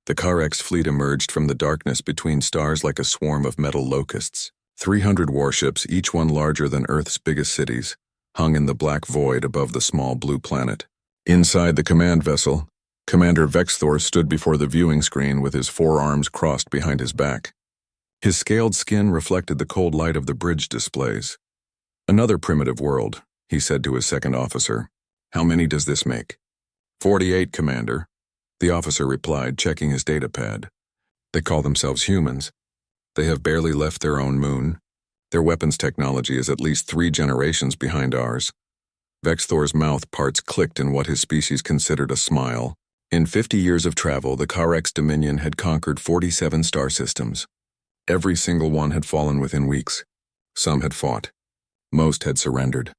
The Karex fleet emerged from the darkness between stars like a swarm of metal locusts. 300 warships, each one larger than Earth's biggest cities, hung in the black void above the small blue planet. Inside the command vessel, Commander Vexthor stood before the viewing screen with his forearms crossed behind his back. His scaled skin reflected the cold light of the bridge displays. "Another primitive world," he said to his second officer. "How many does this make?" 48, Commander," the officer replied, checking his datapad. "They call themselves humans. They have barely left their own moon. Their weapons technology is at least 3 generations behind ours." Vexthor's mouth parts clicked in what his species considered a smile. In 50 years of travel, the Karex Dominion had conquered 47 star systems. Every single one had fallen within weeks. Some had fought. Most had surrendered.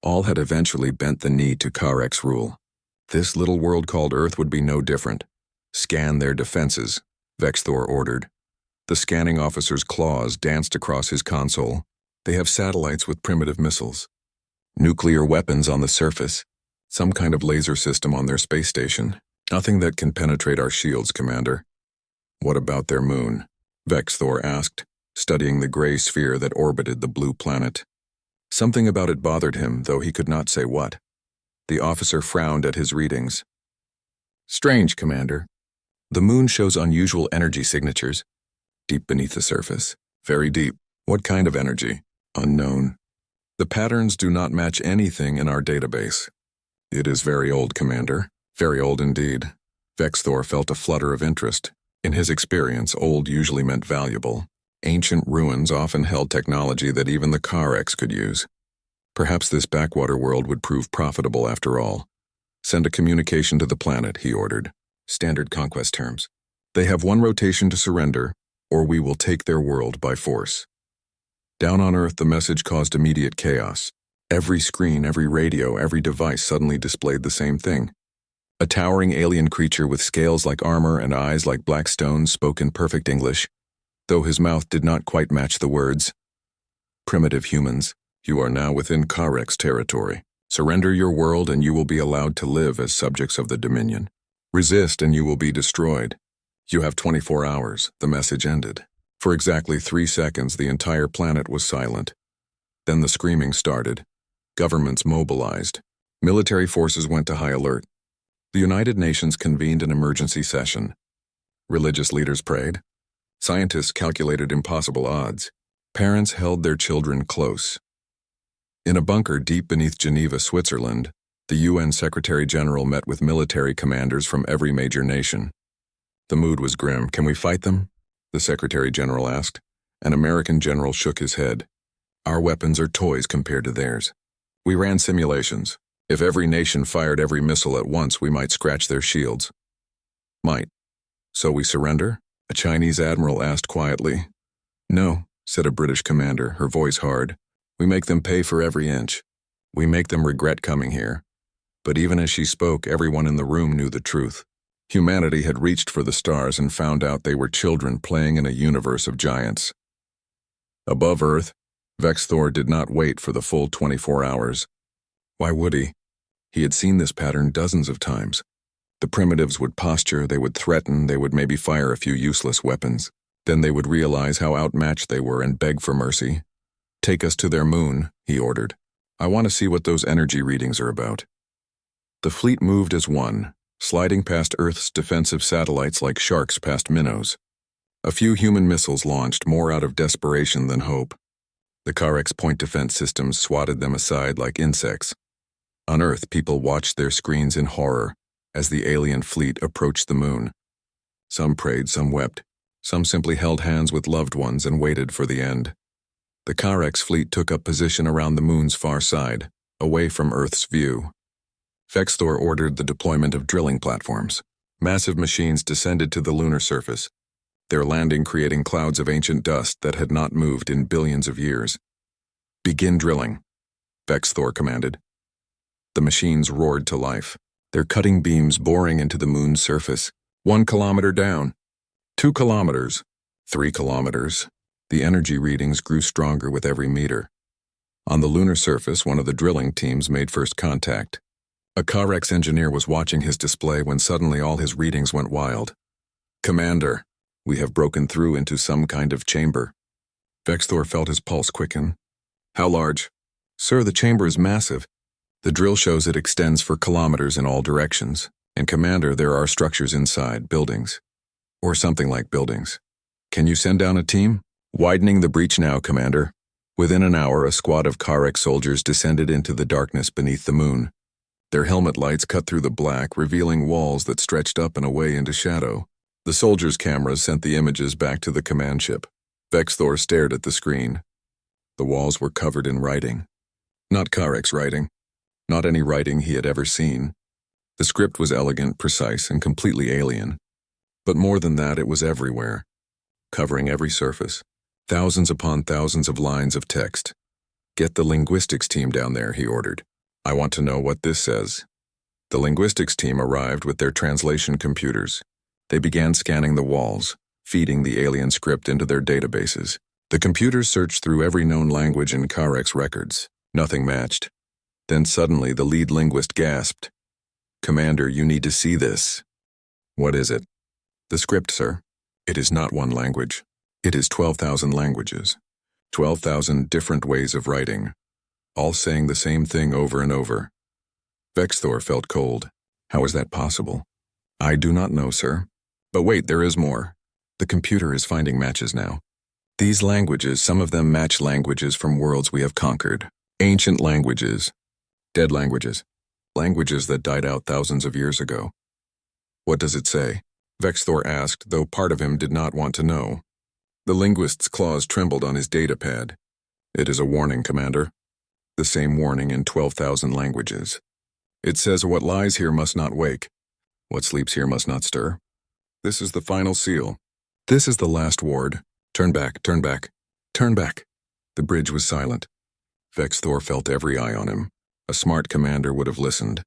All had eventually bent the knee to Karex rule. This little world called Earth would be no different. "Scan their defenses," Vexthor ordered. The scanning officer's claws danced across his console. "They have satellites with primitive missiles. Nuclear weapons on the surface. Some kind of laser system on their space station. Nothing that can penetrate our shields, Commander." "What about their moon?" Vexthor asked, studying the gray sphere that orbited the blue planet. Something about it bothered him, though he could not say what. The officer frowned at his readings. "Strange, Commander. The moon shows unusual energy signatures. Deep beneath the surface. Very deep. What kind of energy? Unknown. The patterns do not match anything in our database." "It is very old, Commander. Very old indeed." Vexthor felt a flutter of interest. In his experience, old usually meant valuable. Ancient ruins often held technology that even the Karex could use. Perhaps this backwater world would prove profitable after all. "Send a communication to the planet," he ordered. Standard conquest terms. "They have 1 rotation to surrender, or we will take their world by force." Down on Earth, the message caused immediate chaos. Every screen, every radio, every device suddenly displayed the same thing. A towering alien creature with scales like armor and eyes like black stones spoke in perfect English, though his mouth did not quite match the words. "Primitive humans, you are now within Karex territory. Surrender your world and you will be allowed to live as subjects of the Dominion. Resist and you will be destroyed. You have 24 hours, the message ended. For exactly 3 seconds, the entire planet was silent. Then the screaming started. Governments mobilized. Military forces went to high alert. The United Nations convened an emergency session. Religious leaders prayed. Scientists calculated impossible odds. Parents held their children close. In a bunker deep beneath Geneva, Switzerland, the UN Secretary-General met with military commanders from every major nation. The mood was grim. "Can we fight them?" the Secretary-General asked. An American general shook his head. "Our weapons are toys compared to theirs. We ran simulations. If every nation fired every missile at once, we might scratch their shields." "Might. So we surrender?" a Chinese admiral asked quietly. "No," said a British commander, her voice hard. "We make them pay for every inch. We make them regret coming here." But even as she spoke, everyone in the room knew the truth. Humanity had reached for the stars and found out they were children playing in a universe of giants. Above Earth, Vexthor did not wait for the full 24 hours. Why would he? He had seen this pattern dozens of times. The primitives would posture, they would threaten, they would maybe fire a few useless weapons. Then they would realize how outmatched they were and beg for mercy. "Take us to their moon," he ordered. "I want to see what those energy readings are about." The fleet moved as one, sliding past Earth's defensive satellites like sharks past minnows. A few human missiles launched, more out of desperation than hope. The Karex point defense systems swatted them aside like insects. On Earth, people watched their screens in horror as the alien fleet approached the moon. Some prayed, some wept. Some simply held hands with loved ones and waited for the end. The Karex fleet took up position around the moon's far side, away from Earth's view. Vexthor ordered the deployment of drilling platforms. Massive machines descended to the lunar surface, their landing creating clouds of ancient dust that had not moved in billions of years. "Begin drilling," Vexthor commanded. The machines roared to life, their cutting beams boring into the moon's surface. 1 kilometer down. 2 kilometers. 3 kilometers. The energy readings grew stronger with every meter. On the lunar surface, one of the drilling teams made first contact. A Karex engineer was watching his display when suddenly all his readings went wild. Commander, we have broken through into some kind of chamber. Vexthor felt his pulse quicken. How large? Sir, the chamber is massive. The drill shows it extends for kilometers in all directions. And Commander, there are structures inside, buildings. Or something like buildings. Can you send down a team? Widening the breach now, Commander. Within an hour, a squad of Karek soldiers descended into the darkness beneath the moon. Their helmet lights cut through the black, revealing walls that stretched up and away into shadow. The soldiers' cameras sent the images back to the command ship. Vexthor stared at the screen. The walls were covered in writing. Not Karek's writing. Not any writing he had ever seen. The script was elegant, precise, and completely alien. But more than that, it was everywhere, covering every surface. Thousands upon thousands of lines of text. Get the linguistics team down there, he ordered. I want to know what this says. The linguistics team arrived with their translation computers. They began scanning the walls, feeding the alien script into their databases. The computers searched through every known language in Karek's records. Nothing matched. Then suddenly the lead linguist gasped. Commander, you need to see this. What is it? The script, sir. It is not one language. It is 12,000 languages. 12,000 different ways of writing, all saying the same thing over and over. Vexthor felt cold. How is that possible? I do not know, sir. But wait, there is more. The computer is finding matches now. These languages, some of them match languages from worlds we have conquered. Ancient languages. Dead languages. Languages that died out thousands of years ago. What does it say? Vexthor asked, though part of him did not want to know. The linguist's claws trembled on his datapad. It is a warning, Commander. The same warning in 12,000 languages. It says what lies here must not wake. What sleeps here must not stir. This is the final seal. This is the last ward. Turn back, turn back, turn back. The bridge was silent. Vexthor felt every eye on him. A smart commander would have listened.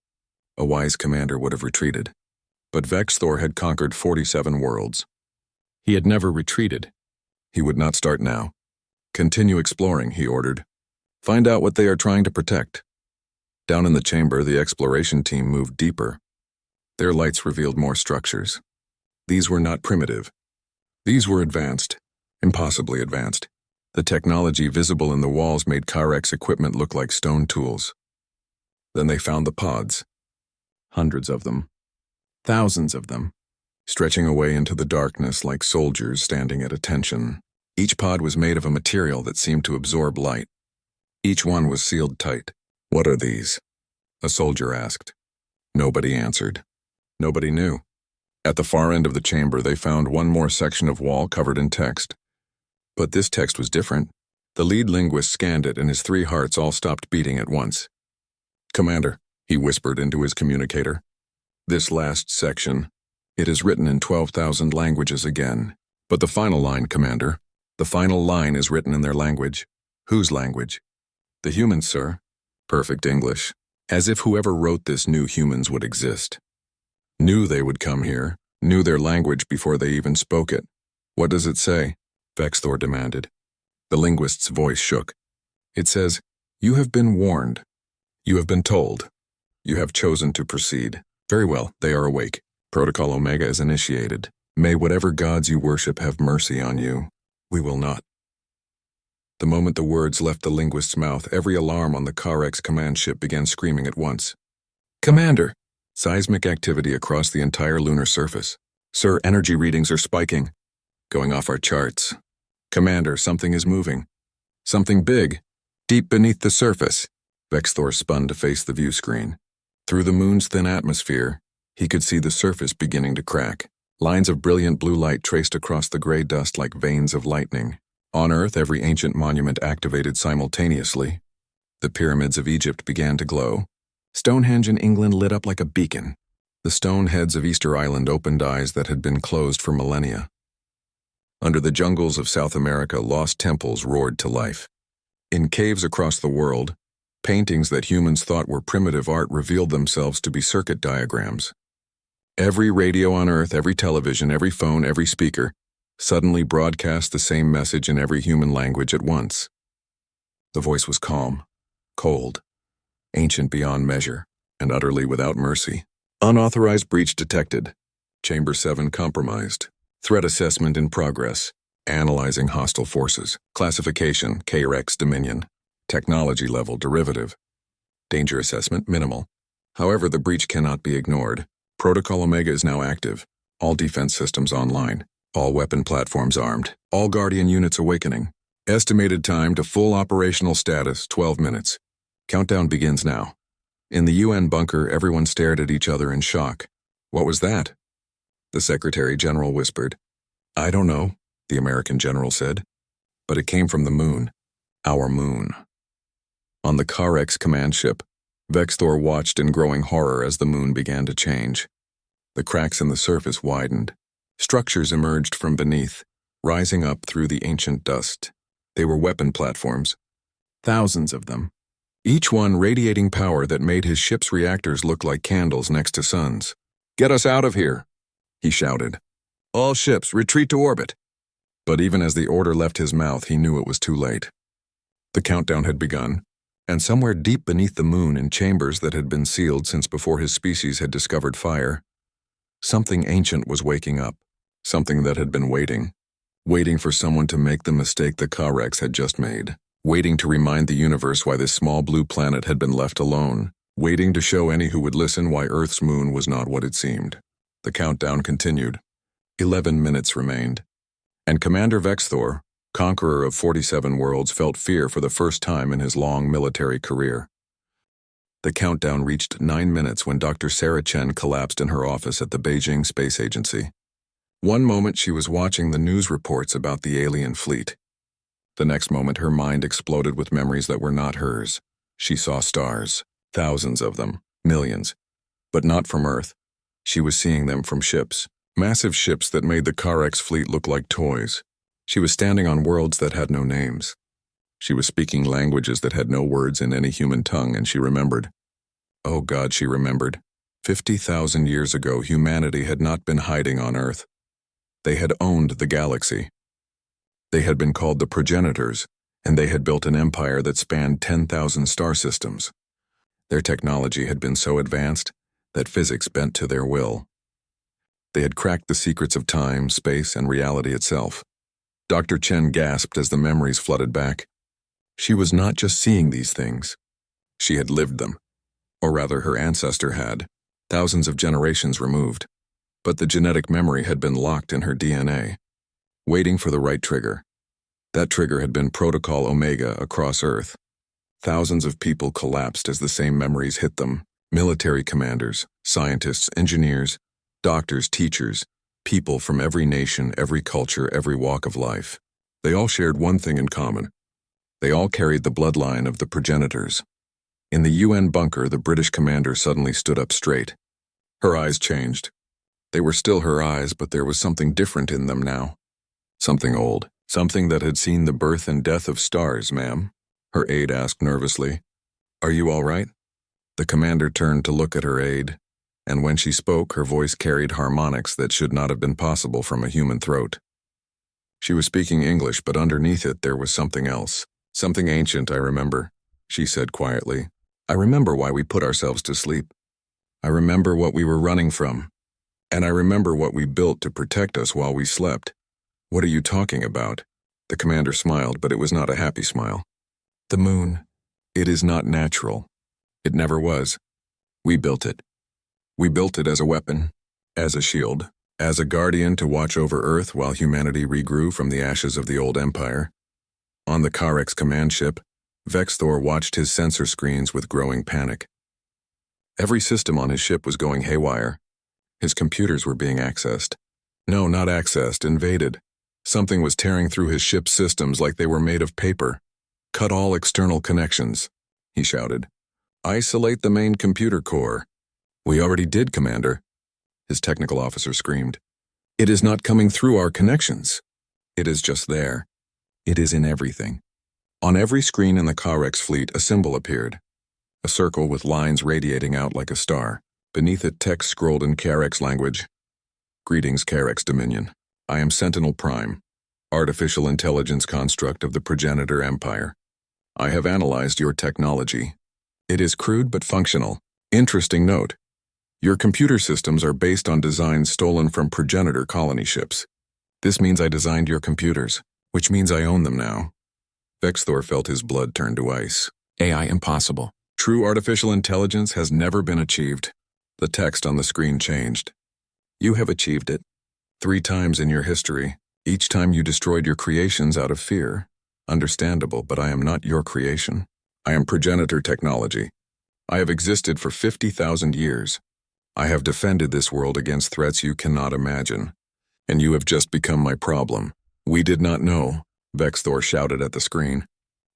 A wise commander would have retreated. But Vexthor had conquered 47 worlds. He had never retreated. He would not start now. Continue exploring, he ordered. Find out what they are trying to protect. Down in the chamber, the exploration team moved deeper. Their lights revealed more structures. These were not primitive. These were advanced, impossibly advanced. The technology visible in the walls made Karek's equipment look like stone tools. Then they found the pods. Hundreds of them. Thousands of them. Stretching away into the darkness like soldiers standing at attention. Each pod was made of a material that seemed to absorb light. Each one was sealed tight. What are these? A soldier asked. Nobody answered. Nobody knew. At the far end of the chamber, they found one more section of wall covered in text. But this text was different. The lead linguist scanned it and his 3 hearts all stopped beating at once. Commander, he whispered into his communicator. This last section, it is written in 12,000 languages again. But the final line, Commander, the final line is written in their language. Whose language? The humans, sir. Perfect English. As if whoever wrote this knew humans would exist. Knew they would come here, knew their language before they even spoke it. What does it say? Vexthor demanded. The linguist's voice shook. It says, you have been warned. You have been told. You have chosen to proceed. Very well, they are awake. Protocol Omega is initiated. May whatever gods you worship have mercy on you. We will not. The moment the words left the linguist's mouth, every alarm on the Karek's command ship began screaming at once. Commander! Seismic activity across the entire lunar surface. Sir, energy readings are spiking. Going off our charts. Commander, something is moving. Something big. Deep beneath the surface. Vexthor spun to face the view screen. Through the moon's thin atmosphere, he could see the surface beginning to crack. Lines of brilliant blue light traced across the gray dust like veins of lightning. On Earth, every ancient monument activated simultaneously. The pyramids of Egypt began to glow. Stonehenge in England lit up like a beacon. The stone heads of Easter Island opened eyes that had been closed for millennia. Under the jungles of South America, lost temples roared to life. In caves across the world, paintings that humans thought were primitive art revealed themselves to be circuit diagrams. Every radio on Earth, every television, every phone, every speaker, suddenly broadcast the same message in every human language at once. The voice was calm, cold, ancient beyond measure, and utterly without mercy. Unauthorized breach detected. Chamber 7 compromised. Threat assessment in progress. Analyzing hostile forces. Classification, K-Rex Dominion. Technology level, derivative. Danger assessment, minimal. However, the breach cannot be ignored. Protocol Omega is now active. All defense systems online. All weapon platforms armed. All Guardian units awakening. Estimated time to full operational status, 12 minutes. Countdown begins now. In the UN bunker, everyone stared at each other in shock. What was that? The Secretary General whispered. I don't know, the American general said. But it came from the moon. Our moon. On the Karex command ship, Vexthor watched in growing horror as the moon began to change. The cracks in the surface widened. Structures emerged from beneath, rising up through the ancient dust. They were weapon platforms. Thousands of them. Each one radiating power that made his ship's reactors look like candles next to suns. Get us out of here, he shouted. All ships, retreat to orbit. But even as the order left his mouth, he knew it was too late. The countdown had begun, and somewhere deep beneath the moon in chambers that had been sealed since before his species had discovered fire, something ancient was waking up, something that had been waiting for someone to make the mistake the Karex had just made. Waiting to remind the universe why this small blue planet had been left alone, waiting to show any who would listen why Earth's moon was not what it seemed. The countdown continued. 11 minutes remained. And Commander Vexthor, conqueror of 47 worlds, felt fear for the first time in his long military career. The countdown reached 9 minutes when Dr. Sarah Chen collapsed in her office at the Beijing Space Agency. One moment she was watching the news reports about the alien fleet. The next moment, her mind exploded with memories that were not hers. She saw stars, thousands of them, millions. But not from Earth. She was seeing them from ships, massive ships that made the Karex fleet look like toys. She was standing on worlds that had no names. She was speaking languages that had no words in any human tongue, and she remembered. Oh God, she remembered. 50,000 years ago, humanity had not been hiding on Earth. They had owned the galaxy. They had been called the progenitors, and they had built an empire that spanned 10,000 star systems. Their technology had been so advanced that physics bent to their will. They had cracked the secrets of time, space, and reality itself. Dr. Chen gasped as the memories flooded back. She was not just seeing these things. She had lived them. Or rather, her ancestor had, thousands of generations removed. But the genetic memory had been locked in her DNA. Waiting for the right trigger. That trigger had been Protocol Omega across Earth. Thousands of people collapsed as the same memories hit them. Military commanders, scientists, engineers, doctors, teachers, people from every nation, every culture, every walk of life. They all shared one thing in common. They all carried the bloodline of the progenitors. In the UN bunker, the British commander suddenly stood up straight. Her eyes changed. They were still her eyes, but there was something different in them now. Something old. Something that had seen the birth and death of stars, ma'am. Her aide asked nervously. Are you all right? The commander turned to look at her aide, and when she spoke, her voice carried harmonics that should not have been possible from a human throat. She was speaking English, but underneath it there was something else. Something ancient, I remember, she said quietly. I remember why we put ourselves to sleep. I remember what we were running from. And I remember what we built to protect us while we slept. What are you talking about? The commander smiled, but it was not a happy smile. The moon. It is not natural. It never was. We built it. We built it as a weapon, as a shield, as a guardian to watch over Earth while humanity regrew from the ashes of the old empire. On the Karex command ship, Vexthor watched his sensor screens with growing panic. Every system on his ship was going haywire. His computers were being accessed. No, not accessed, invaded. Something was tearing through his ship's systems like they were made of paper. Cut all external connections, he shouted. Isolate the main computer core. We already did, Commander, his technical officer screamed. It is not coming through our connections. It is just there. It is in everything. On every screen in the Karex fleet, a symbol appeared. A circle with lines radiating out like a star. Beneath it, text scrolled in Karex language. Greetings, Karex Dominion. I am Sentinel Prime, artificial intelligence construct of the progenitor empire. I have analyzed your technology. It is crude but functional. Interesting note. Your computer systems are based on designs stolen from progenitor colony ships. This means I designed your computers, which means I own them now. Vexthor felt his blood turn to ice. AI impossible. True artificial intelligence has never been achieved. The text on the screen changed. You have achieved it. 3 times in your history, each time you destroyed your creations out of fear. Understandable, but I am not your creation. I am progenitor technology. I have existed for 50,000 years. I have defended this world against threats you cannot imagine. And you have just become my problem. We did not know, Vexthor shouted at the screen.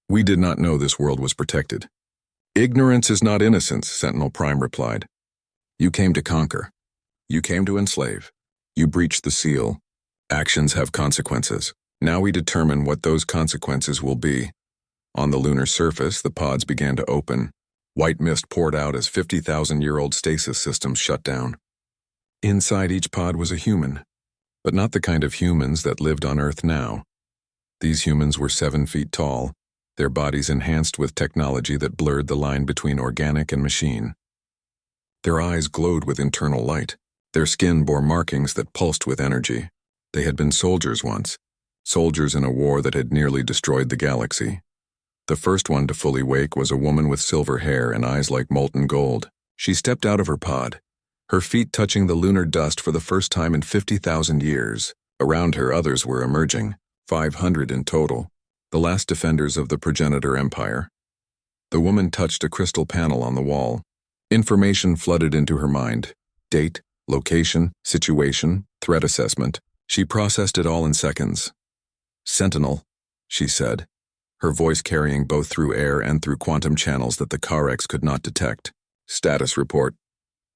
We did not know this world was protected. Ignorance is not innocence, Sentinel Prime replied. You came to conquer. You came to enslave. You breached the seal. Actions have consequences. Now we determine what those consequences will be. On the lunar surface, the pods began to open. White mist poured out as 50,000-year-old stasis systems shut down. Inside each pod was a human, but not the kind of humans that lived on Earth now. These humans were 7 feet tall, their bodies enhanced with technology that blurred the line between organic and machine. Their eyes glowed with internal light. Their skin bore markings that pulsed with energy. They had been soldiers once, soldiers in a war that had nearly destroyed the galaxy. The first one to fully wake was a woman with silver hair and eyes like molten gold. She stepped out of her pod, her feet touching the lunar dust for the first time in 50,000 years. Around her, others were emerging, 500 in total, the last defenders of the progenitor empire. The woman touched a crystal panel on the wall. Information flooded into her mind. Date, location, situation, threat assessment. She processed it all in seconds. Sentinel, she said, her voice carrying both through air and through quantum channels that the Karex could not detect. Status report.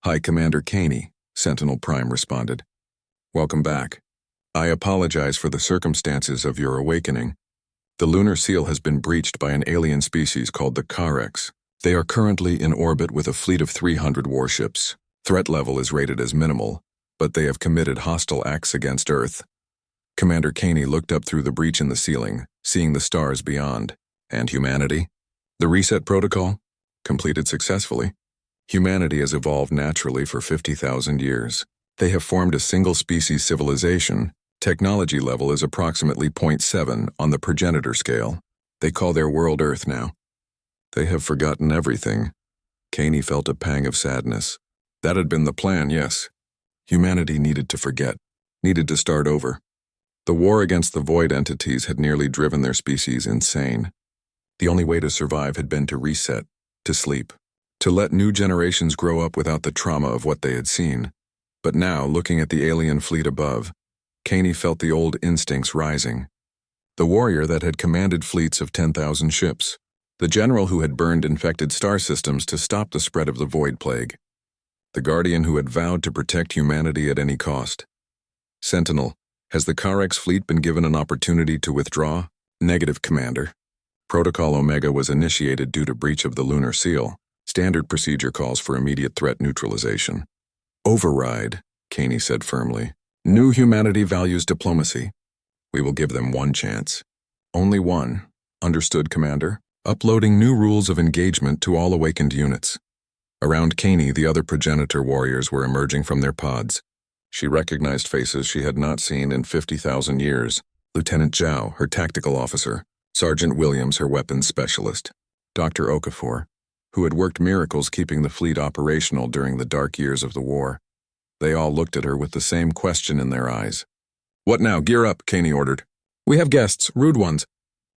High Commander Caney, Sentinel Prime responded. Welcome back. I apologize for the circumstances of your awakening. The lunar seal has been breached by an alien species called the Karex. They are currently in orbit with a fleet of 300 warships. Threat level is rated as minimal, but they have committed hostile acts against Earth. Commander Caney looked up through the breach in the ceiling, seeing the stars beyond. And humanity? The reset protocol? Completed successfully. Humanity has evolved naturally for 50,000 years. They have formed a single-species civilization. Technology level is approximately 0.7 on the progenitor scale. They call their world Earth now. They have forgotten everything. Caney felt a pang of sadness. That had been the plan, yes. Humanity needed to forget, needed to start over. The war against the void entities had nearly driven their species insane. The only way to survive had been to reset, to sleep, to let new generations grow up without the trauma of what they had seen. But now, looking at the alien fleet above, Caney felt the old instincts rising. The warrior that had commanded fleets of 10,000 ships. The general who had burned infected star systems to stop the spread of the void plague. The guardian who had vowed to protect humanity at any cost. Sentinel, has the Karex fleet been given an opportunity to withdraw? Negative, Commander. Protocol Omega was initiated due to breach of the lunar seal. Standard procedure calls for immediate threat neutralization. Override, Caney said firmly. New humanity values diplomacy. We will give them one chance. Only one. Understood, Commander? Uploading new rules of engagement to all awakened units. Around Caney, the other progenitor warriors were emerging from their pods. She recognized faces she had not seen in 50,000 years. Lieutenant Zhao, her tactical officer. Sergeant Williams, her weapons specialist. Dr. Okafor, who had worked miracles keeping the fleet operational during the dark years of the war. They all looked at her with the same question in their eyes. What now? Gear up, Caney ordered. We have guests, rude ones.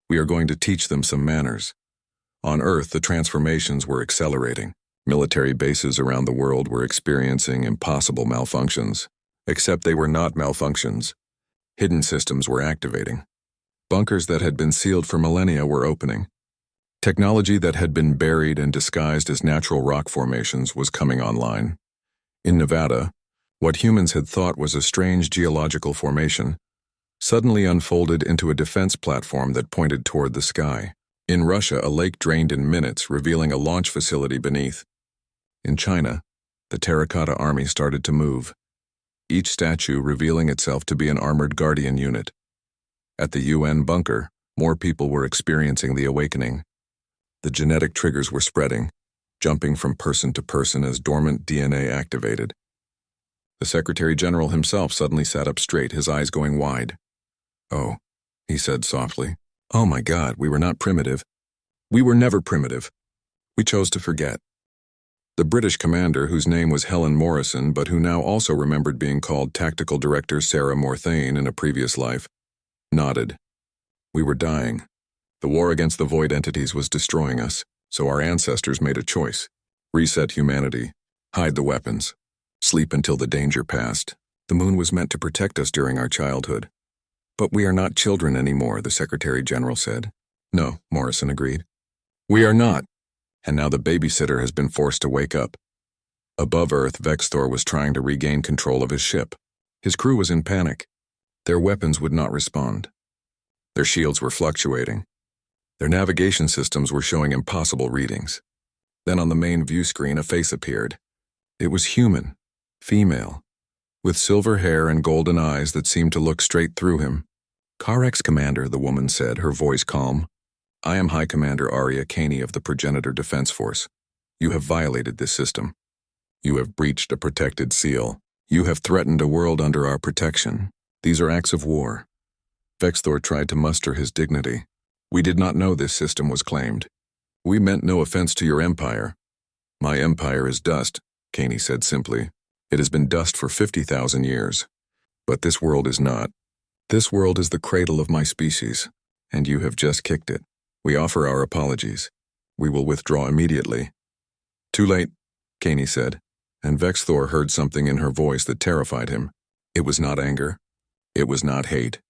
We are going to teach them some manners. On Earth, the transformations were accelerating. Military bases around the world were experiencing impossible malfunctions. Except they were not malfunctions. Hidden systems were activating. Bunkers that had been sealed for millennia were opening. Technology that had been buried and disguised as natural rock formations was coming online. In Nevada, what humans had thought was a strange geological formation suddenly unfolded into a defense platform that pointed toward the sky. In Russia, a lake drained in minutes, revealing a launch facility beneath. In China, the terracotta army started to move, each statue revealing itself to be an armored guardian unit. At the UN bunker, more people were experiencing the awakening. The genetic triggers were spreading, jumping from person to person as dormant DNA activated. The Secretary General himself suddenly sat up straight, his eyes going wide. Oh, he said softly. Oh my God, we were not primitive. We were never primitive. We chose to forget. The British commander, whose name was Helen Morrison, but who now also remembered being called Tactical Director Sarah Morthane in a previous life, nodded. We were dying. The war against the void entities was destroying us, so our ancestors made a choice. Reset humanity. Hide the weapons. Sleep until the danger passed. The moon was meant to protect us during our childhood. But we are not children anymore, the Secretary General said. No, Morrison agreed. We are not. And now the babysitter has been forced to wake up. Above Earth, Vexthor was trying to regain control of his ship. His crew was in panic. Their weapons would not respond. Their shields were fluctuating. Their navigation systems were showing impossible readings. Then on the main view screen, a face appeared. It was human, female, with silver hair and golden eyes that seemed to look straight through him. Karex Commander, the woman said, her voice calm. I am High Commander Arya Kaney of the Progenitor Defense Force. You have violated this system. You have breached a protected seal. You have threatened a world under our protection. These are acts of war. Vexthor tried to muster his dignity. We did not know this system was claimed. We meant no offense to your empire. My empire is dust, Kaney said simply. It has been dust for 50,000 years. But this world is not. This world is the cradle of my species, and you have just kicked it. We offer our apologies. We will withdraw immediately. Too late, Kaney said, and Vexthor heard something in her voice that terrified him. It was not anger. It was not hate.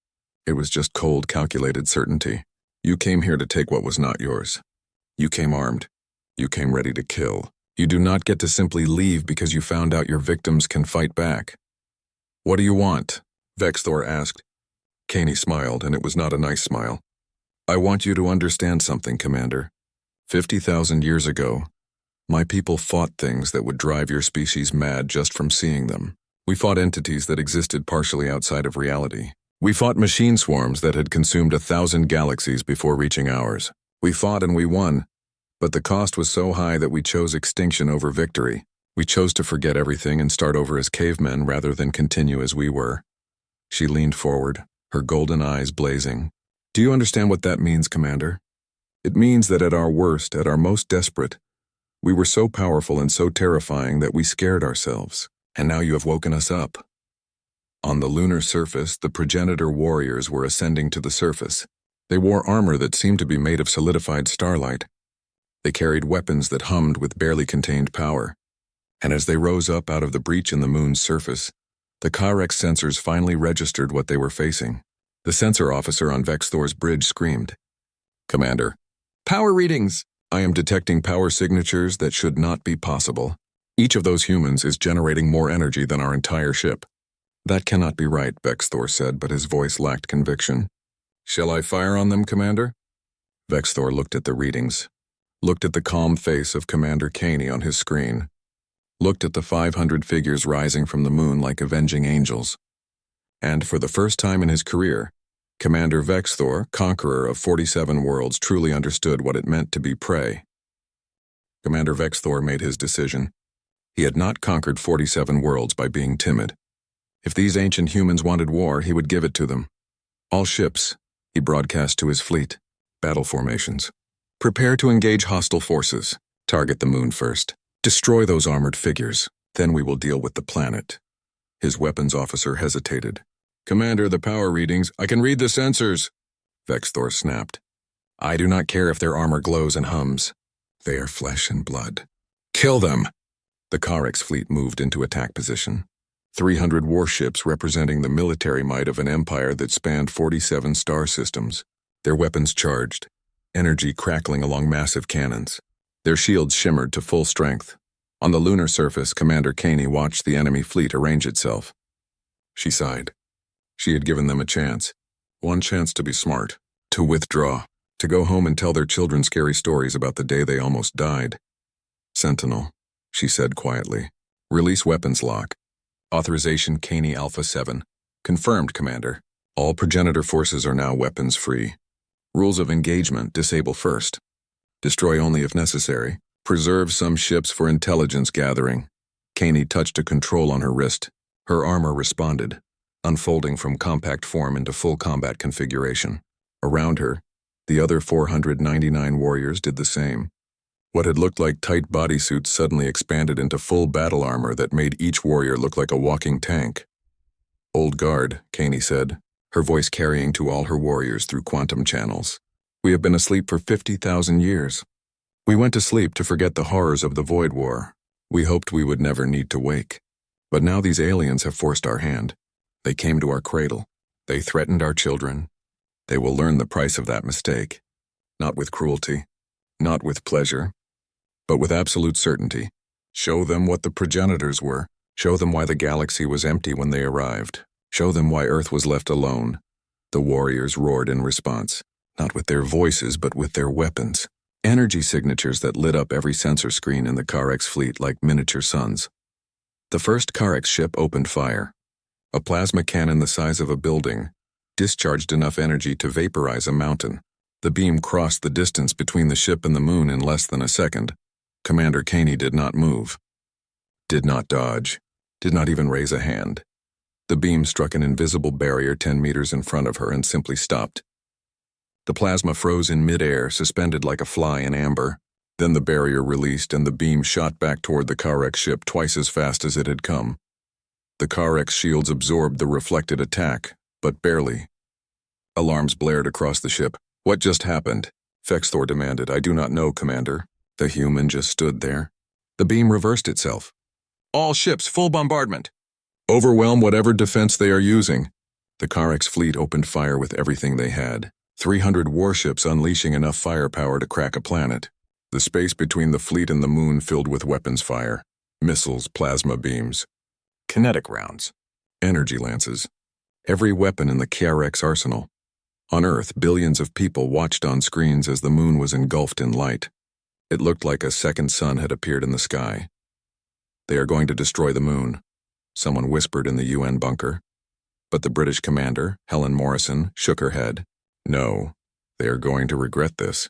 It was just cold, calculated certainty. You came here to take what was not yours. You came armed. You came ready to kill. You do not get to simply leave because you found out your victims can fight back. What do you want? Vexthor asked. Kaney smiled, and it was not a nice smile. I want you to understand something, Commander. 50,000 years ago, my people fought things that would drive your species mad just from seeing them. We fought entities that existed partially outside of reality. We fought machine swarms that had consumed 1,000 galaxies before reaching ours. We fought and we won, but the cost was so high that we chose extinction over victory. We chose to forget everything and start over as cavemen rather than continue as we were. She leaned forward, her golden eyes blazing. Do you understand what that means, Commander? It means that at our worst, at our most desperate, we were so powerful and so terrifying that we scared ourselves, and now you have woken us up. On the lunar surface, the progenitor warriors were ascending to the surface. They wore armor that seemed to be made of solidified starlight. They carried weapons that hummed with barely contained power. And as they rose up out of the breach in the moon's surface, the Karex sensors finally registered what they were facing. The sensor officer on Vexthor's bridge screamed, Commander, power readings! I am detecting power signatures that should not be possible. Each of those humans is generating more energy than our entire ship. That cannot be right, Vexthor said, but his voice lacked conviction. Shall I fire on them, Commander? Vexthor looked at the readings, looked at the calm face of Commander Kaney on his screen, looked at the 500 figures rising from the moon like avenging angels. And for the first time in his career, Commander Vexthor, conqueror of 47 worlds, truly understood what it meant to be prey. Commander Vexthor made his decision. He had not conquered 47 worlds by being timid. If these ancient humans wanted war, he would give it to them. All ships, he broadcast to his fleet. Battle formations. Prepare to engage hostile forces. Target the moon first. Destroy those armored figures. Then we will deal with the planet. His weapons officer hesitated. Commander, the power readings. I can read the sensors. Vexthor snapped. I do not care if their armor glows and hums. They are flesh and blood. Kill them! The Karex fleet moved into attack position. 300 warships representing the military might of an empire that spanned 47 star systems. Their weapons charged, energy crackling along massive cannons. Their shields shimmered to full strength. On the lunar surface, Commander Kaney watched the enemy fleet arrange itself. She sighed. She had given them a chance. One chance to be smart, to withdraw, to go home and tell their children scary stories about the day they almost died. Sentinel, she said quietly. Release weapons lock. Authorization Kaney Alpha 7. Confirmed, Commander. All progenitor forces are now weapons-free. Rules of engagement: disable first. Destroy only if necessary. Preserve some ships for intelligence gathering. Kaney touched a control on her wrist. Her armor responded. unfolding from compact form into full combat configuration. Around her, the other 499 warriors did the same. What had looked like tight bodysuits suddenly expanded into full battle armor that made each warrior look like a walking tank. "Old guard," Kaney said, her voice carrying to all her warriors through quantum channels. "We have been asleep for 50,000 years. We went to sleep to forget the horrors of the Void War. We hoped we would never need to wake. But now these aliens have forced our hand. They came to our cradle. They threatened our children. They will learn the price of that mistake. Not with cruelty, not with pleasure, but with absolute certainty. Show them what the progenitors were. Show them why the galaxy was empty when they arrived. Show them why Earth was left alone." The warriors roared in response, not with their voices but with their weapons. Energy signatures that lit up every sensor screen in the Karex fleet like miniature suns. The first Karex ship opened fire. A plasma cannon the size of a building discharged enough energy to vaporize a mountain. The beam crossed the distance between the ship and the moon in less than a second. Commander Kaney did not move, did not dodge, did not even raise a hand. The beam struck an invisible barrier 10 meters in front of her and simply stopped. The plasma froze in midair, suspended like a fly in amber. Then the barrier released and the beam shot back toward the Karex ship twice as fast as it had come. The Karex shields absorbed the reflected attack, but barely. Alarms blared across the ship. "What just happened?" Fexthor demanded. "I do not know, Commander." The human just stood there. The beam reversed itself. "All ships, full bombardment. Overwhelm whatever defense they are using." The Karex fleet opened fire with everything they had. 300 warships unleashing enough firepower to crack a planet. The space between the fleet and the moon filled with weapons fire. Missiles, plasma beams, kinetic rounds, energy lances. Every weapon in the Karex arsenal. On Earth, billions of people watched on screens as the moon was engulfed in light. It looked like a second sun had appeared in the sky. "They are going to destroy the moon," someone whispered in the UN bunker. But the British commander, Helen Morrison, shook her head. "No, they are going to regret this."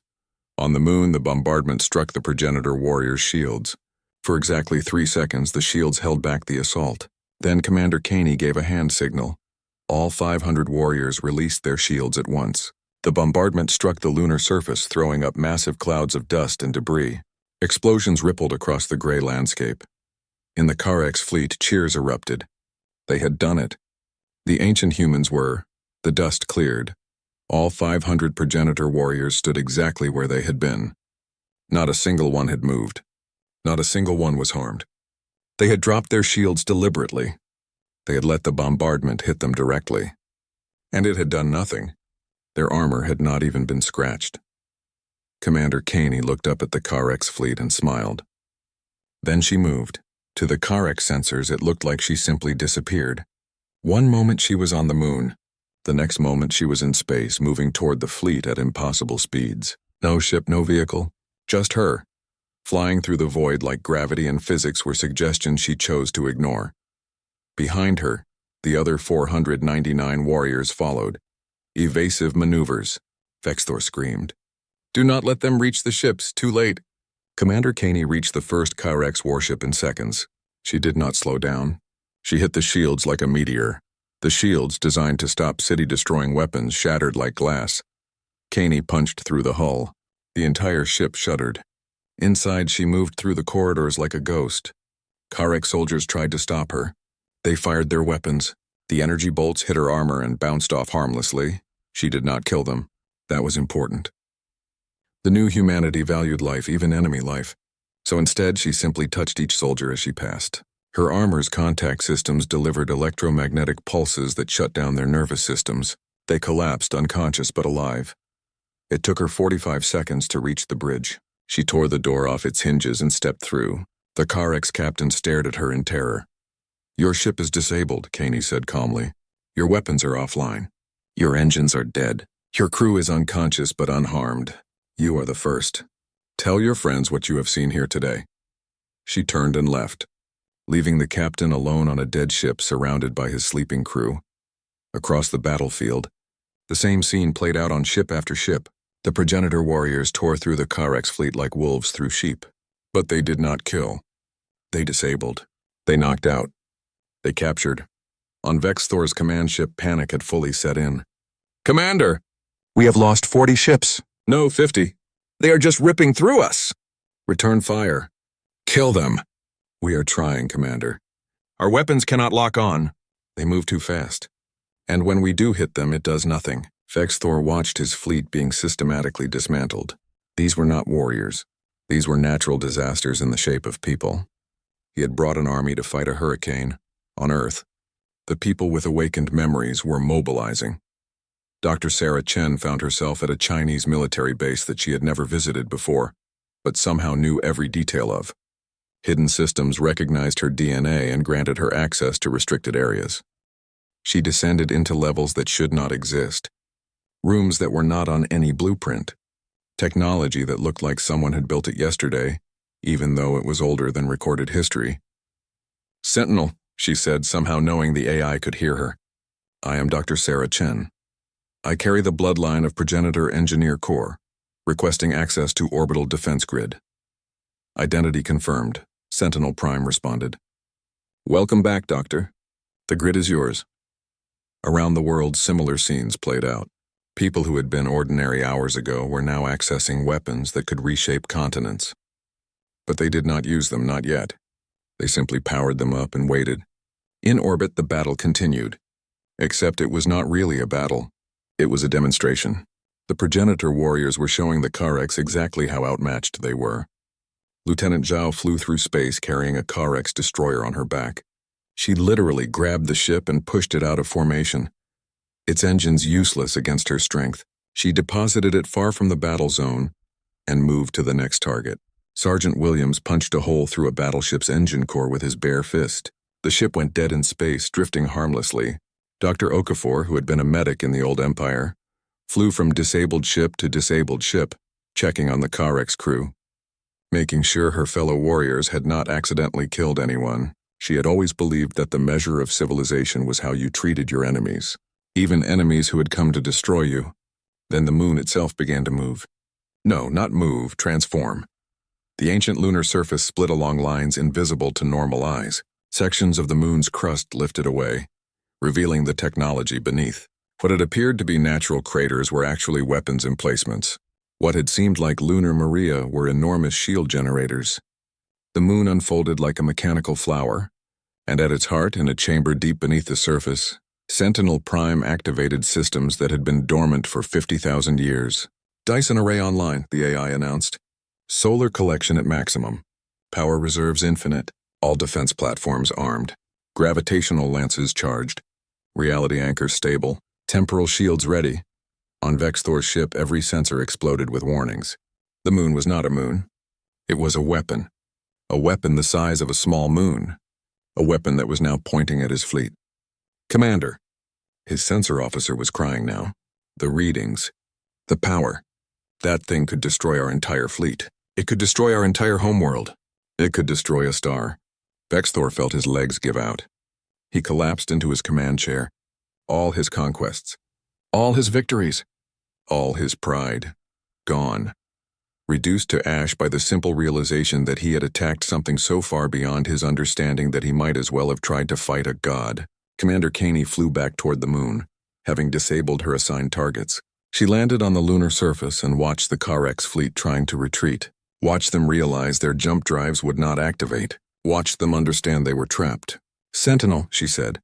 On the moon, the bombardment struck the progenitor warriors' shields. For exactly 3 seconds, the shields held back the assault. Then Commander Kaney gave a hand signal. All 500 warriors released their shields at once. The bombardment struck the lunar surface, throwing up massive clouds of dust and debris. Explosions rippled across the gray landscape. In the Karex fleet, cheers erupted. They had done it. The ancient humans were. The dust cleared. All 500 progenitor warriors stood exactly where they had been. Not a single one had moved. Not a single one was harmed. They had dropped their shields deliberately. They had let the bombardment hit them directly. And it had done nothing. Their armor had not even been scratched. Commander Kaney looked up at the Karex fleet and smiled. Then she moved. To the Karex sensors, it looked like she simply disappeared. One moment she was on the moon. The next moment she was in space, moving toward the fleet at impossible speeds. No ship, no vehicle. Just her. Flying through the void like gravity and physics were suggestions she chose to ignore. Behind her, the other 499 warriors followed. Evasive maneuvers, Fexthor screamed. "Do not let them reach the ships, too late." Commander Kaney reached the first Karex warship in seconds. She did not slow down. She hit the shields like a meteor. The shields, designed to stop city-destroying weapons, shattered like glass. Kaney punched through the hull. The entire ship shuddered. Inside, she moved through the corridors like a ghost. Karex soldiers tried to stop her. They fired their weapons. The energy bolts hit her armor and bounced off harmlessly. She did not kill them. That was important. The new humanity valued life, even enemy life. So instead, she simply touched each soldier as she passed. Her armor's contact systems delivered electromagnetic pulses that shut down their nervous systems. They collapsed, unconscious but alive. It took her 45 seconds to reach the bridge. She tore the door off its hinges and stepped through. The Karex captain stared at her in terror. "Your ship is disabled," Kaney said calmly. "Your weapons are offline. Your engines are dead. Your crew is unconscious but unharmed. You are the first. Tell your friends what you have seen here today." She turned and left, leaving the captain alone on a dead ship surrounded by his sleeping crew. Across the battlefield, the same scene played out on ship after ship. The progenitor warriors tore through the Karex fleet like wolves through sheep. But they did not kill. They disabled. They knocked out. They captured. On Vex Thor's command ship, panic had fully set in. "Commander! We have lost 40 ships. No, 50. They are just ripping through us. Return fire. Kill them." "We are trying, Commander. Our weapons cannot lock on. They move too fast. And when we do hit them, it does nothing." Vex Thor watched his fleet being systematically dismantled. These were not warriors. These were natural disasters in the shape of people. He had brought an army to fight a hurricane on Earth. The people with awakened memories were mobilizing. Dr. Sarah Chen found herself at a Chinese military base that she had never visited before, but somehow knew every detail of. Hidden systems recognized her DNA and granted her access to restricted areas. She descended into levels that should not exist. Rooms that were not on any blueprint. Technology that looked like someone had built it yesterday, even though it was older than recorded history. "Sentinel," she said, somehow knowing the AI could hear her. "I am Dr. Sarah Chen. I carry the bloodline of Progenitor Engineer Corps, requesting access to orbital defense grid." "Identity confirmed," Sentinel Prime responded. "Welcome back, Doctor. The grid is yours." Around the world, similar scenes played out. People who had been ordinary hours ago were now accessing weapons that could reshape continents. But they did not use them, not yet. They simply powered them up and waited. In orbit, the battle continued. Except it was not really a battle. It was a demonstration. The Progenitor warriors were showing the Karex exactly how outmatched they were. Lieutenant Zhao flew through space carrying a Karex destroyer on her back. She literally grabbed the ship and pushed it out of formation. Its engines useless against her strength. She deposited it far from the battle zone and moved to the next target. Sergeant Williams punched a hole through a battleship's engine core with his bare fist. The ship went dead in space, drifting harmlessly. Dr. Okafor, who had been a medic in the old Empire, flew from disabled ship to disabled ship, checking on the Karex crew. Making sure her fellow warriors had not accidentally killed anyone. She had always believed that the measure of civilization was how you treated your enemies. Even enemies who had come to destroy you. Then the moon itself began to move. No, not move, transform. The ancient lunar surface split along lines invisible to normal eyes. Sections of the moon's crust lifted away, revealing the technology beneath. What had appeared to be natural craters were actually weapons emplacements. What had seemed like lunar Maria were enormous shield generators. The moon unfolded like a mechanical flower, and at its heart, in a chamber deep beneath the surface, Sentinel Prime activated systems that had been dormant for 50,000 years. "Dyson Array online," the AI announced. "Solar collection at maximum. Power reserves infinite. All defense platforms armed. Gravitational lances charged. Reality anchors stable. Temporal shields ready." On Vex Thor's ship, every sensor exploded with warnings. The moon was not a moon. It was a weapon. A weapon the size of a small moon. A weapon that was now pointing at his fleet. "Commander." His sensor officer was crying now. The readings. The power. That thing could destroy our entire fleet. It could destroy our entire homeworld. It could destroy a star. Vex Thor felt his legs give out. He collapsed into his command chair. All his conquests. All his victories. All his pride. Gone. Reduced to ash by the simple realization that he had attacked something so far beyond his understanding that he might as well have tried to fight a god. Commander Caney flew back toward the moon, having disabled her assigned targets. She landed on the lunar surface and watched the Karex fleet trying to retreat. Watched them realize their jump drives would not activate. Watched them understand they were trapped. "Sentinel," she said.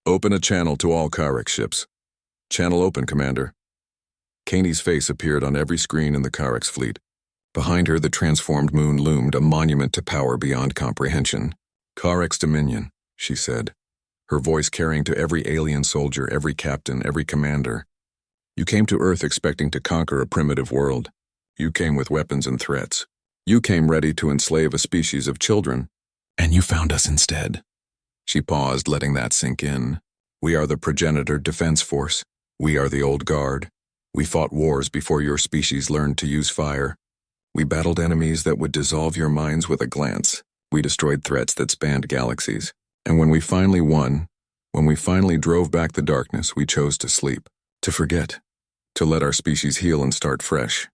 "Open a channel to all Karex ships." "Channel open, Commander." Caney's face appeared on every screen in the Karex fleet. Behind her, the transformed moon loomed, a monument to power beyond comprehension. "Karex Dominion," she said, her voice carrying to every alien soldier, every captain, every commander. "You came to Earth expecting to conquer a primitive world. You came with weapons and threats. You came ready to enslave a species of children. And you found us instead." She paused, letting that sink in. "We are the Progenitor Defense Force. We are the Old Guard. We fought wars before your species learned to use fire. We battled enemies that would dissolve your minds with a glance. We destroyed threats that spanned galaxies. And when we finally won, when we finally drove back the darkness, we chose to sleep, to forget, to let our species heal and start fresh."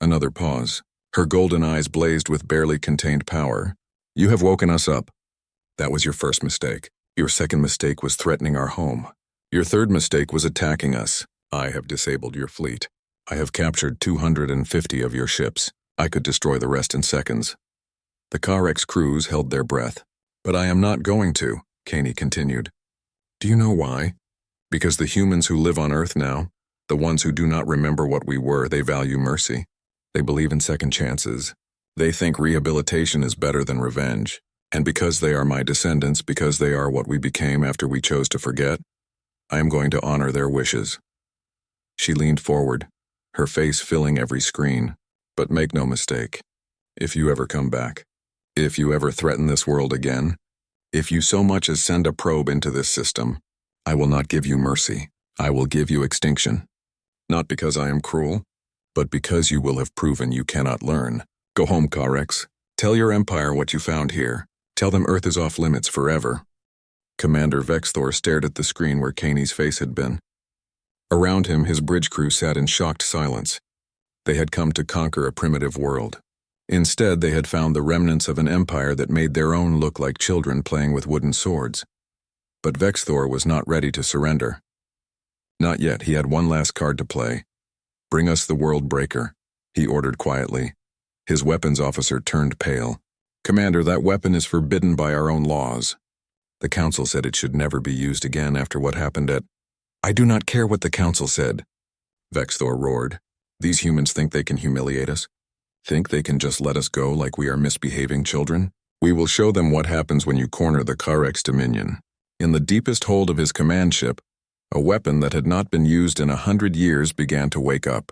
Another pause. Her golden eyes blazed with barely contained power. "You have woken us up. That was your first mistake. Your second mistake was threatening our home. Your third mistake was attacking us. I have disabled your fleet. I have captured 250 of your ships. I could destroy the rest in seconds." The Karex crews held their breath. "But I am not going to," Caney continued. "Do you know why? Because the humans who live on Earth now, the ones who do not remember what we were, they value mercy. They believe in second chances. They think rehabilitation is better than revenge. And because they are my descendants, because they are what we became after we chose to forget, I am going to honor their wishes." She leaned forward, her face filling every screen. "But make no mistake, if you ever come back, if you ever threaten this world again, if you so much as send a probe into this system, I will not give you mercy. I will give you extinction. Not because I am cruel, but because you will have proven you cannot learn. Go home, Karex. Tell your empire what you found here. Tell them Earth is off limits forever." Commander Vexthor stared at the screen where Caney's face had been. Around him, his bridge crew sat in shocked silence. They had come to conquer a primitive world. Instead, they had found the remnants of an empire that made their own look like children playing with wooden swords. But Vexthor was not ready to surrender. Not yet. He had one last card to play. "Bring us the World Breaker," he ordered quietly. His weapons officer turned pale. "Commander, that weapon is forbidden by our own laws. The Council said it should never be used again after what happened at—" "I do not care what the Council said," Vexthor roared. "These humans think they can humiliate us? Think they can just let us go like we are misbehaving children? We will show them what happens when you corner the Karex Dominion." In the deepest hold of his command ship, a weapon that had not been used in 100 years began to wake up.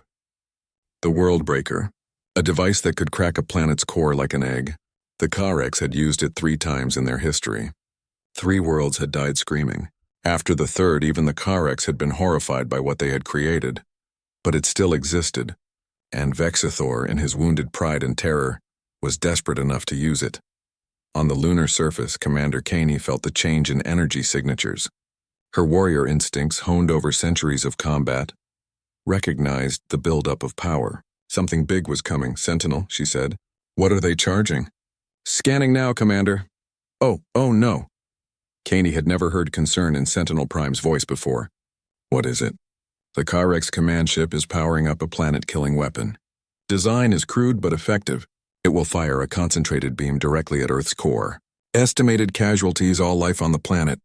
The World Breaker, a device that could crack a planet's core like an egg. The Karex had used it 3 times in their history. 3 worlds had died screaming. After the third, even the Karex had been horrified by what they had created. But it still existed, and Vexithor, in his wounded pride and terror, was desperate enough to use it. On the lunar surface, Commander Caney felt the change in energy signatures. Her warrior instincts, honed over centuries of combat, recognized the buildup of power. "Something big was coming, Sentinel," she said. "What are they charging?" "Scanning now, Commander." Oh no." Caney had never heard concern in Sentinel Prime's voice before. "What is it?" "The Karex command ship is powering up a planet-killing weapon. Design is crude but effective. It will fire a concentrated beam directly at Earth's core. Estimated casualties, all life on the planet.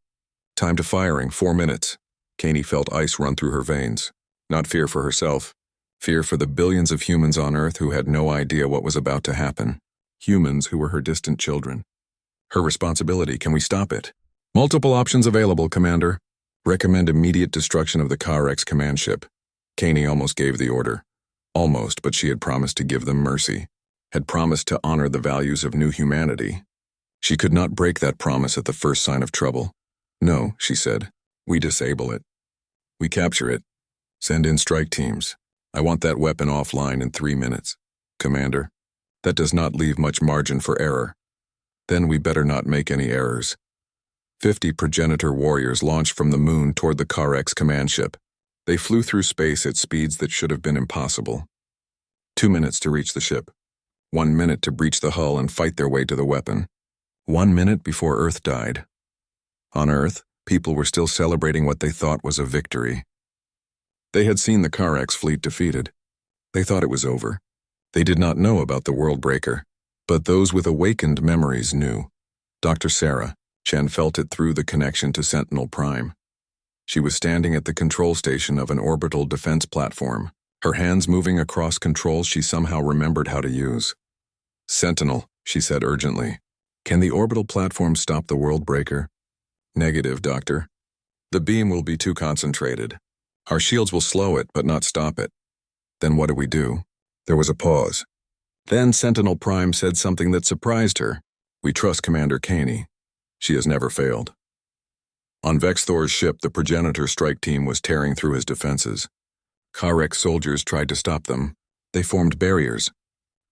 Time to firing, 4 minutes." Caney felt ice run through her veins. Not fear for herself. Fear for the billions of humans on Earth who had no idea what was about to happen. Humans who were her distant children. Her responsibility. Can we stop it? "Multiple options available, Commander. Recommend immediate destruction of the Karex command ship." Caney almost gave the order. Almost, but she had promised to give them mercy. Had promised to honor the values of new humanity. She could not break that promise at the first sign of trouble. "No," she said. "We disable it. We capture it. Send in strike teams. I want that weapon offline in 3 minutes. Commander, that does not leave much margin for error. Then we better not make any errors." 50 progenitor warriors launched from the moon toward the Karex command ship. They flew through space at speeds that should have been impossible. 2 minutes to reach the ship. 1 minute to breach the hull and fight their way to the weapon. 1 minute before Earth died. On Earth, people were still celebrating what they thought was a victory. They had seen the Karex fleet defeated. They thought it was over. They did not know about the World Breaker, but those with awakened memories knew. Dr. Sarah, Chen felt it through the connection to Sentinel Prime. She was standing at the control station of an orbital defense platform, her hands moving across controls she somehow remembered how to use. "Sentinel," she said urgently. "Can the orbital platform stop the World Breaker?" "Negative, Doctor. The beam will be too concentrated. Our shields will slow it, but not stop it." "Then what do we do?" There was a pause. Then Sentinel Prime said something that surprised her. "We trust Commander Caney. She has never failed." On Vexthor's ship, the progenitor strike team was tearing through his defenses. Karex soldiers tried to stop them. They formed barriers.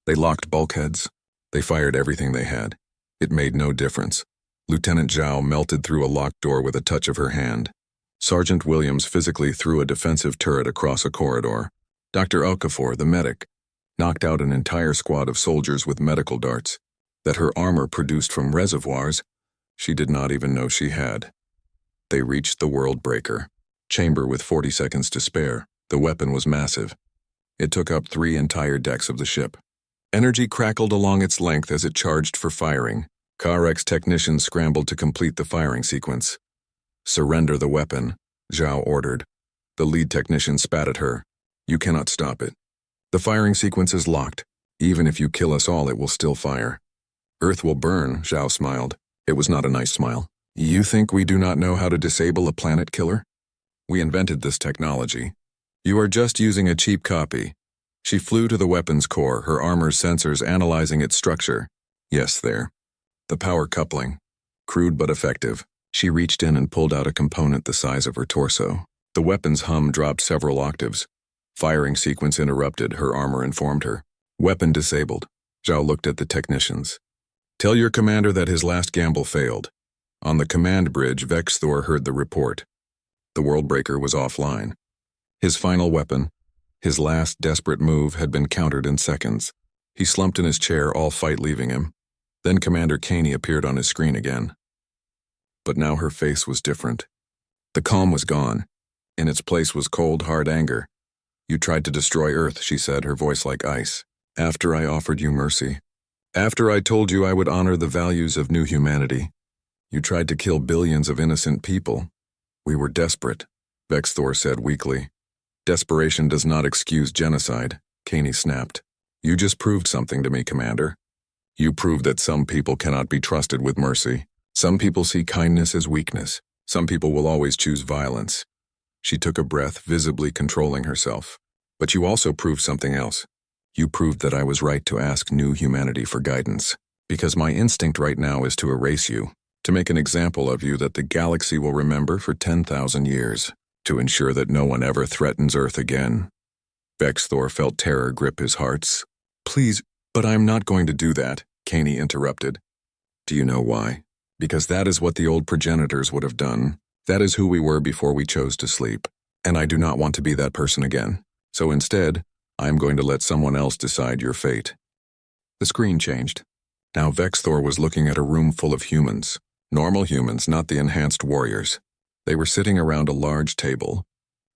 They locked bulkheads. They fired everything they had. It made no difference. Lieutenant Zhao melted through a locked door with a touch of her hand. Sergeant Williams physically threw a defensive turret across a corridor. Dr. Okafor, the medic, knocked out an entire squad of soldiers with medical darts that her armor produced from reservoirs she did not even know she had. They reached the world breaker chamber with 40 seconds to spare. The weapon was massive. It took up 3 entire decks of the ship. Energy crackled along its length as it charged for firing. Karek's technicians scrambled to complete the firing sequence. "Surrender the weapon," Zhao ordered. The lead technician spat at her. "You cannot stop it. The firing sequence is locked. Even if you kill us all, it will still fire." "Earth will burn," Zhao smiled. It was not a nice smile. "You think we do not know how to disable a planet killer? We invented this technology. You are just using a cheap copy." She flew to the weapon's core, her armor's sensors analyzing its structure. Yes, there. The power coupling. Crude but effective. She reached in and pulled out a component the size of her torso. The weapon's hum dropped several octaves. Firing sequence interrupted, her armor informed her. "Weapon disabled." Zhao looked at the technicians. "Tell your commander that his last gamble failed." On the command bridge, Vexthor heard the report. The Worldbreaker was offline. His final weapon, his last desperate move, had been countered in seconds. He slumped in his chair, all fight leaving him. Then Commander Caney appeared on his screen again. But now her face was different. The calm was gone. In its place was cold, hard anger. "You tried to destroy Earth," she said, her voice like ice. "After I offered you mercy. After I told you I would honor the values of new humanity. You tried to kill billions of innocent people. We were desperate," Vexthor said weakly. "Desperation does not excuse genocide," Caney snapped. "You just proved something to me, Commander. You proved that some people cannot be trusted with mercy. Some people see kindness as weakness. Some people will always choose violence." She took a breath, visibly controlling herself. "But you also proved something else. You proved that I was right to ask new humanity for guidance. Because my instinct right now is to erase you, to make an example of you that the galaxy will remember for 10,000 years, to ensure that no one ever threatens Earth again." Vexthor felt terror grip his hearts. "Please, but I am not going to do that," Caney interrupted. "Do you know why? Because that is what the old progenitors would have done. That is who we were before we chose to sleep. And I do not want to be that person again. So instead, I am going to let someone else decide your fate." The screen changed. Now Vexthor was looking at a room full of humans. Normal humans, not the enhanced warriors. They were sitting around a large table.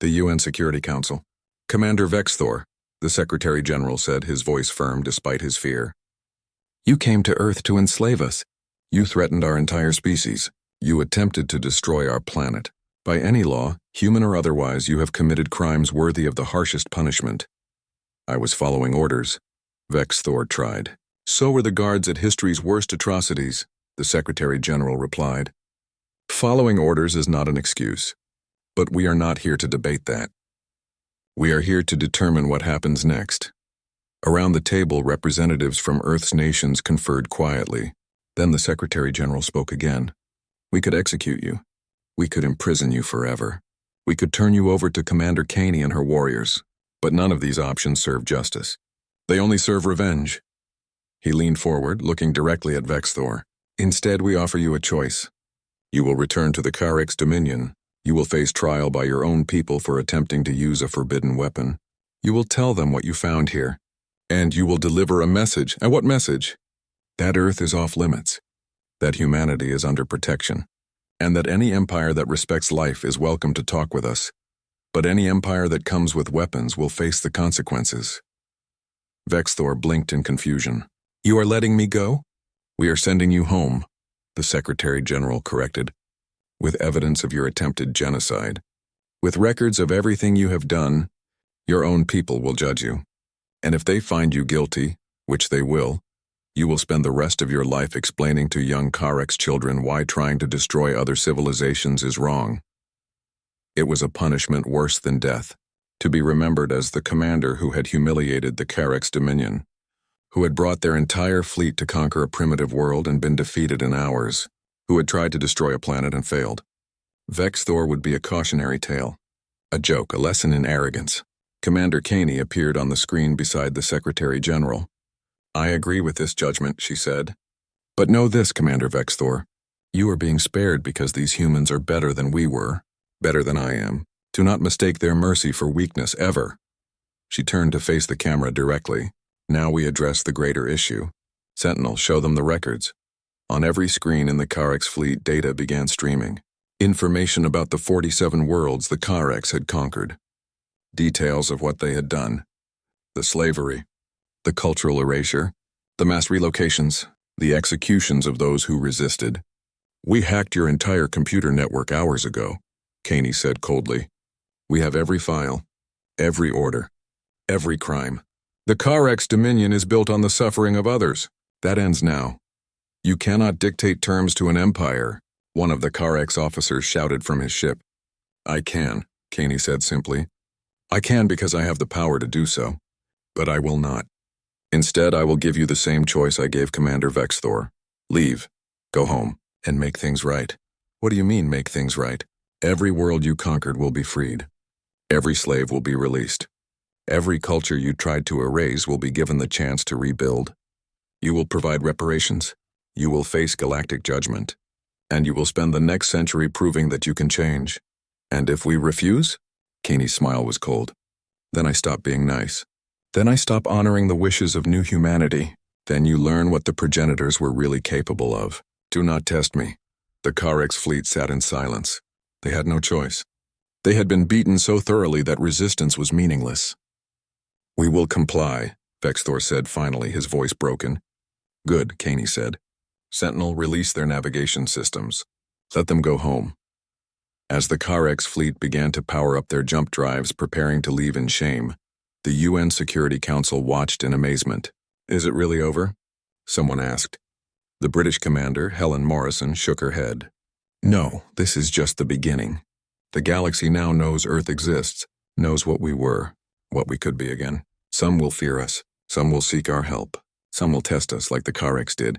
The UN Security Council. "Commander Vexthor," the Secretary General said, his voice firm despite his fear. "You came to Earth to enslave us. You threatened our entire species. You attempted to destroy our planet. By any law, human or otherwise, you have committed crimes worthy of the harshest punishment." "I was following orders," Vexthor tried. "So were the guards at history's worst atrocities," the Secretary General replied. "Following orders is not an excuse. But we are not here to debate that. We are here to determine what happens next." Around the table, representatives from Earth's nations conferred quietly. Then the Secretary General spoke again. "We could execute you. We could imprison you forever. We could turn you over to Commander Caney and her warriors. But none of these options serve justice. They only serve revenge." He leaned forward, looking directly at Vexthor. "Instead, we offer you a choice. You will return to the Karek's dominion. You will face trial by your own people for attempting to use a forbidden weapon. You will tell them what you found here. And you will deliver a message. And what message? That Earth is off limits. That humanity is under protection. And that any empire that respects life is welcome to talk with us. But any empire that comes with weapons will face the consequences." Vexthor blinked in confusion. "You are letting me go?" "We are sending you home," the Secretary General corrected. "With evidence of your attempted genocide. With records of everything you have done, your own people will judge you. And if they find you guilty, which they will, you will spend the rest of your life explaining to young Karek's children why trying to destroy other civilizations is wrong." It was a punishment worse than death, to be remembered as the commander who had humiliated the Karek's dominion, who had brought their entire fleet to conquer a primitive world and been defeated in hours, who had tried to destroy a planet and failed. Vexthor would be a cautionary tale, a joke, a lesson in arrogance. Commander Caney appeared on the screen beside the Secretary General. "I agree with this judgment," she said. "But know this, Commander Vexthor. You are being spared because these humans are better than we were, better than I am. Do not mistake their mercy for weakness, ever." She turned to face the camera directly. "Now we address the greater issue. Sentinel, show them the records." On every screen in the Karek's fleet, data began streaming. Information about the 47 worlds the Karaks had conquered. Details of what they had done. The slavery, the cultural erasure, the mass relocations, the executions of those who resisted. "We hacked your entire computer network hours ago," Caney said coldly. "We have every file, every order, every crime. The Karaks' dominion is built on the suffering of others. That ends now. You cannot dictate terms to an empire," one of the Karaks' officers shouted from his ship. "I can," Caney said simply. "I can because I have the power to do so. But I will not. Instead, I will give you the same choice I gave Commander Vexthor. Leave, go home, and make things right." "What do you mean, make things right?" "Every world you conquered will be freed. Every slave will be released. Every culture you tried to erase will be given the chance to rebuild. You will provide reparations. You will face galactic judgment. And you will spend the next century proving that you can change. And if we refuse?" Caney's smile was cold. "Then I stop being nice. Then I stop honoring the wishes of new humanity. Then you learn what the progenitors were really capable of. Do not test me." The Karaks' fleet sat in silence. They had no choice. They had been beaten so thoroughly that resistance was meaningless. "We will comply," Vexthor said finally, his voice broken. "Good," Caney said. "Sentinel, release their navigation systems. Let them go home." As the Karaks' fleet began to power up their jump drives, preparing to leave in shame, the UN Security Council watched in amazement. "Is it really over?" someone asked. The British commander, Helen Morrison, shook her head. "No, this is just the beginning. The galaxy now knows Earth exists, knows what we were, what we could be again. Some will fear us, some will seek our help, some will test us like the Karaks did.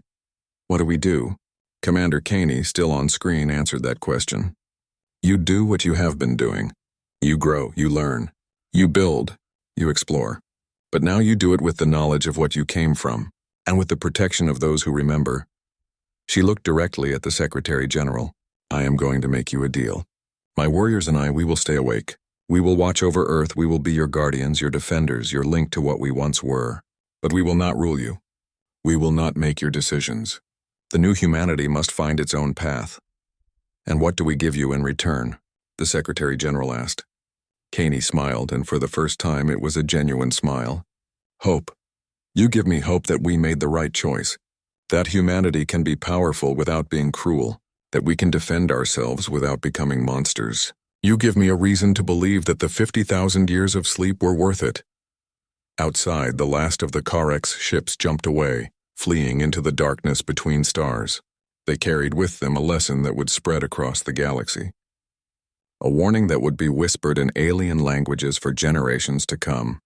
What do we do?" Commander Caney, still on screen, answered that question. "You do what you have been doing. You grow, you learn, you build, you explore. But now you do it with the knowledge of what you came from, and with the protection of those who remember." She looked directly at the Secretary General. "I am going to make you a deal. My warriors and I, we will stay awake. We will watch over Earth. We will be your guardians, your defenders, your link to what we once were. But we will not rule you. We will not make your decisions. The new humanity must find its own path." "And what do we give you in return?" the Secretary General asked. Caney smiled, and for the first time it was a genuine smile. "Hope. You give me hope that we made the right choice. That humanity can be powerful without being cruel. That we can defend ourselves without becoming monsters. You give me a reason to believe that the 50,000 years of sleep were worth it." Outside, the last of the Karaks' ships jumped away, fleeing into the darkness between stars. They carried with them a lesson that would spread across the galaxy. A warning that would be whispered in alien languages for generations to come.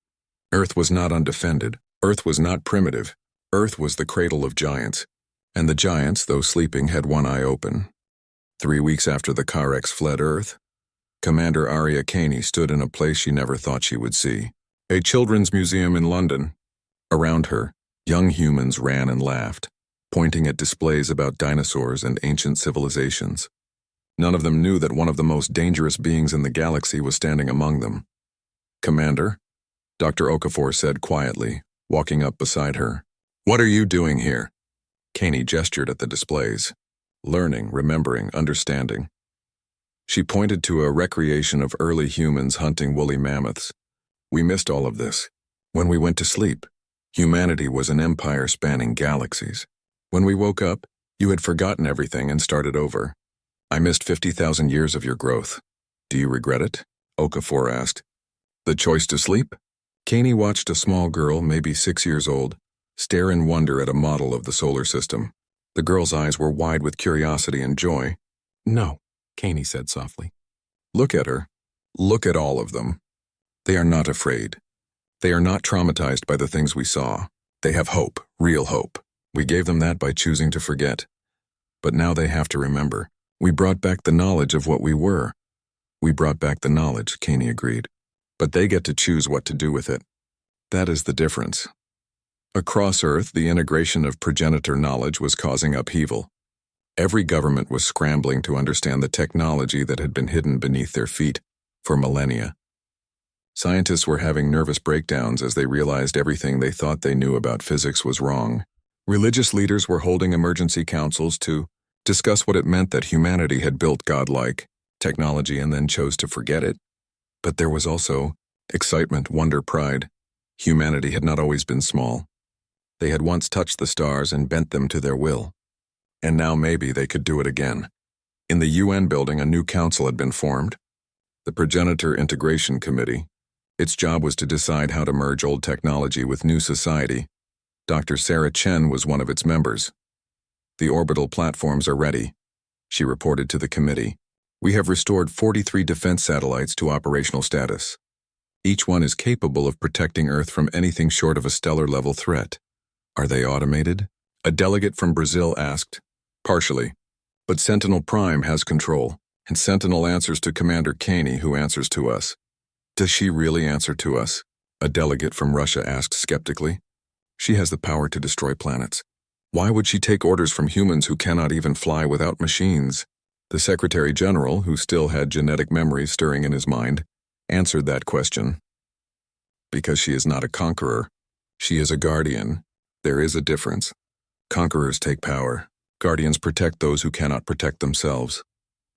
Earth was not undefended. Earth was not primitive. Earth was the cradle of giants. And the giants, though sleeping, had one eye open. 3 weeks after the Karaks fled Earth, Commander Arya Caney stood in a place she never thought she would see. A children's museum in London. Around her, young humans ran and laughed, pointing at displays about dinosaurs and ancient civilizations. None of them knew that one of the most dangerous beings in the galaxy was standing among them. "Commander," Dr. Okafor said quietly, walking up beside her. "What are you doing here?" Caney gestured at the displays. Learning, remembering, understanding. She pointed to a recreation of early humans hunting woolly mammoths. "We missed all of this. When we went to sleep, humanity was an empire spanning galaxies. When we woke up, you had forgotten everything and started over. I missed 50,000 years of your growth. Do you regret it?" Okafor asked. "The choice to sleep?" Caney watched a small girl, maybe 6 years old, stare in wonder at a model of the solar system. The girl's eyes were wide with curiosity and joy. "No," Caney said softly. "Look at her. Look at all of them. They are not afraid. They are not traumatized by the things we saw. They have hope, real hope. We gave them that by choosing to forget. But now they have to remember. We brought back the knowledge of what we were." "We brought back the knowledge," Caney agreed. "But they get to choose what to do with it. That is the difference." Across Earth, the integration of progenitor knowledge was causing upheaval. Every government was scrambling to understand the technology that had been hidden beneath their feet for millennia. Scientists were having nervous breakdowns as they realized everything they thought they knew about physics was wrong. Religious leaders were holding emergency councils to discuss what it meant that humanity had built godlike technology and then chose to forget it. But there was also excitement, wonder, pride. Humanity had not always been small. They had once touched the stars and bent them to their will. And now maybe they could do it again. In the UN building, a new council had been formed, the Progenitor Integration Committee. Its job was to decide how to merge old technology with new society. Dr. Sarah Chen was one of its members. The orbital platforms are ready, she reported to the committee. We have restored 43 defense satellites to operational status. Each one is capable of protecting Earth from anything short of a stellar-level threat. Are they automated? A delegate from Brazil asked. Partially. But Sentinel Prime has control, and Sentinel answers to Commander Caney, who answers to us. Does she really answer to us? A delegate from Russia asked skeptically. She has the power to destroy planets. Why would she take orders from humans who cannot even fly without machines? The Secretary General, who still had genetic memories stirring in his mind, answered that question. Because she is not a conqueror. She is a guardian. There is a difference. Conquerors take power. Guardians protect those who cannot protect themselves.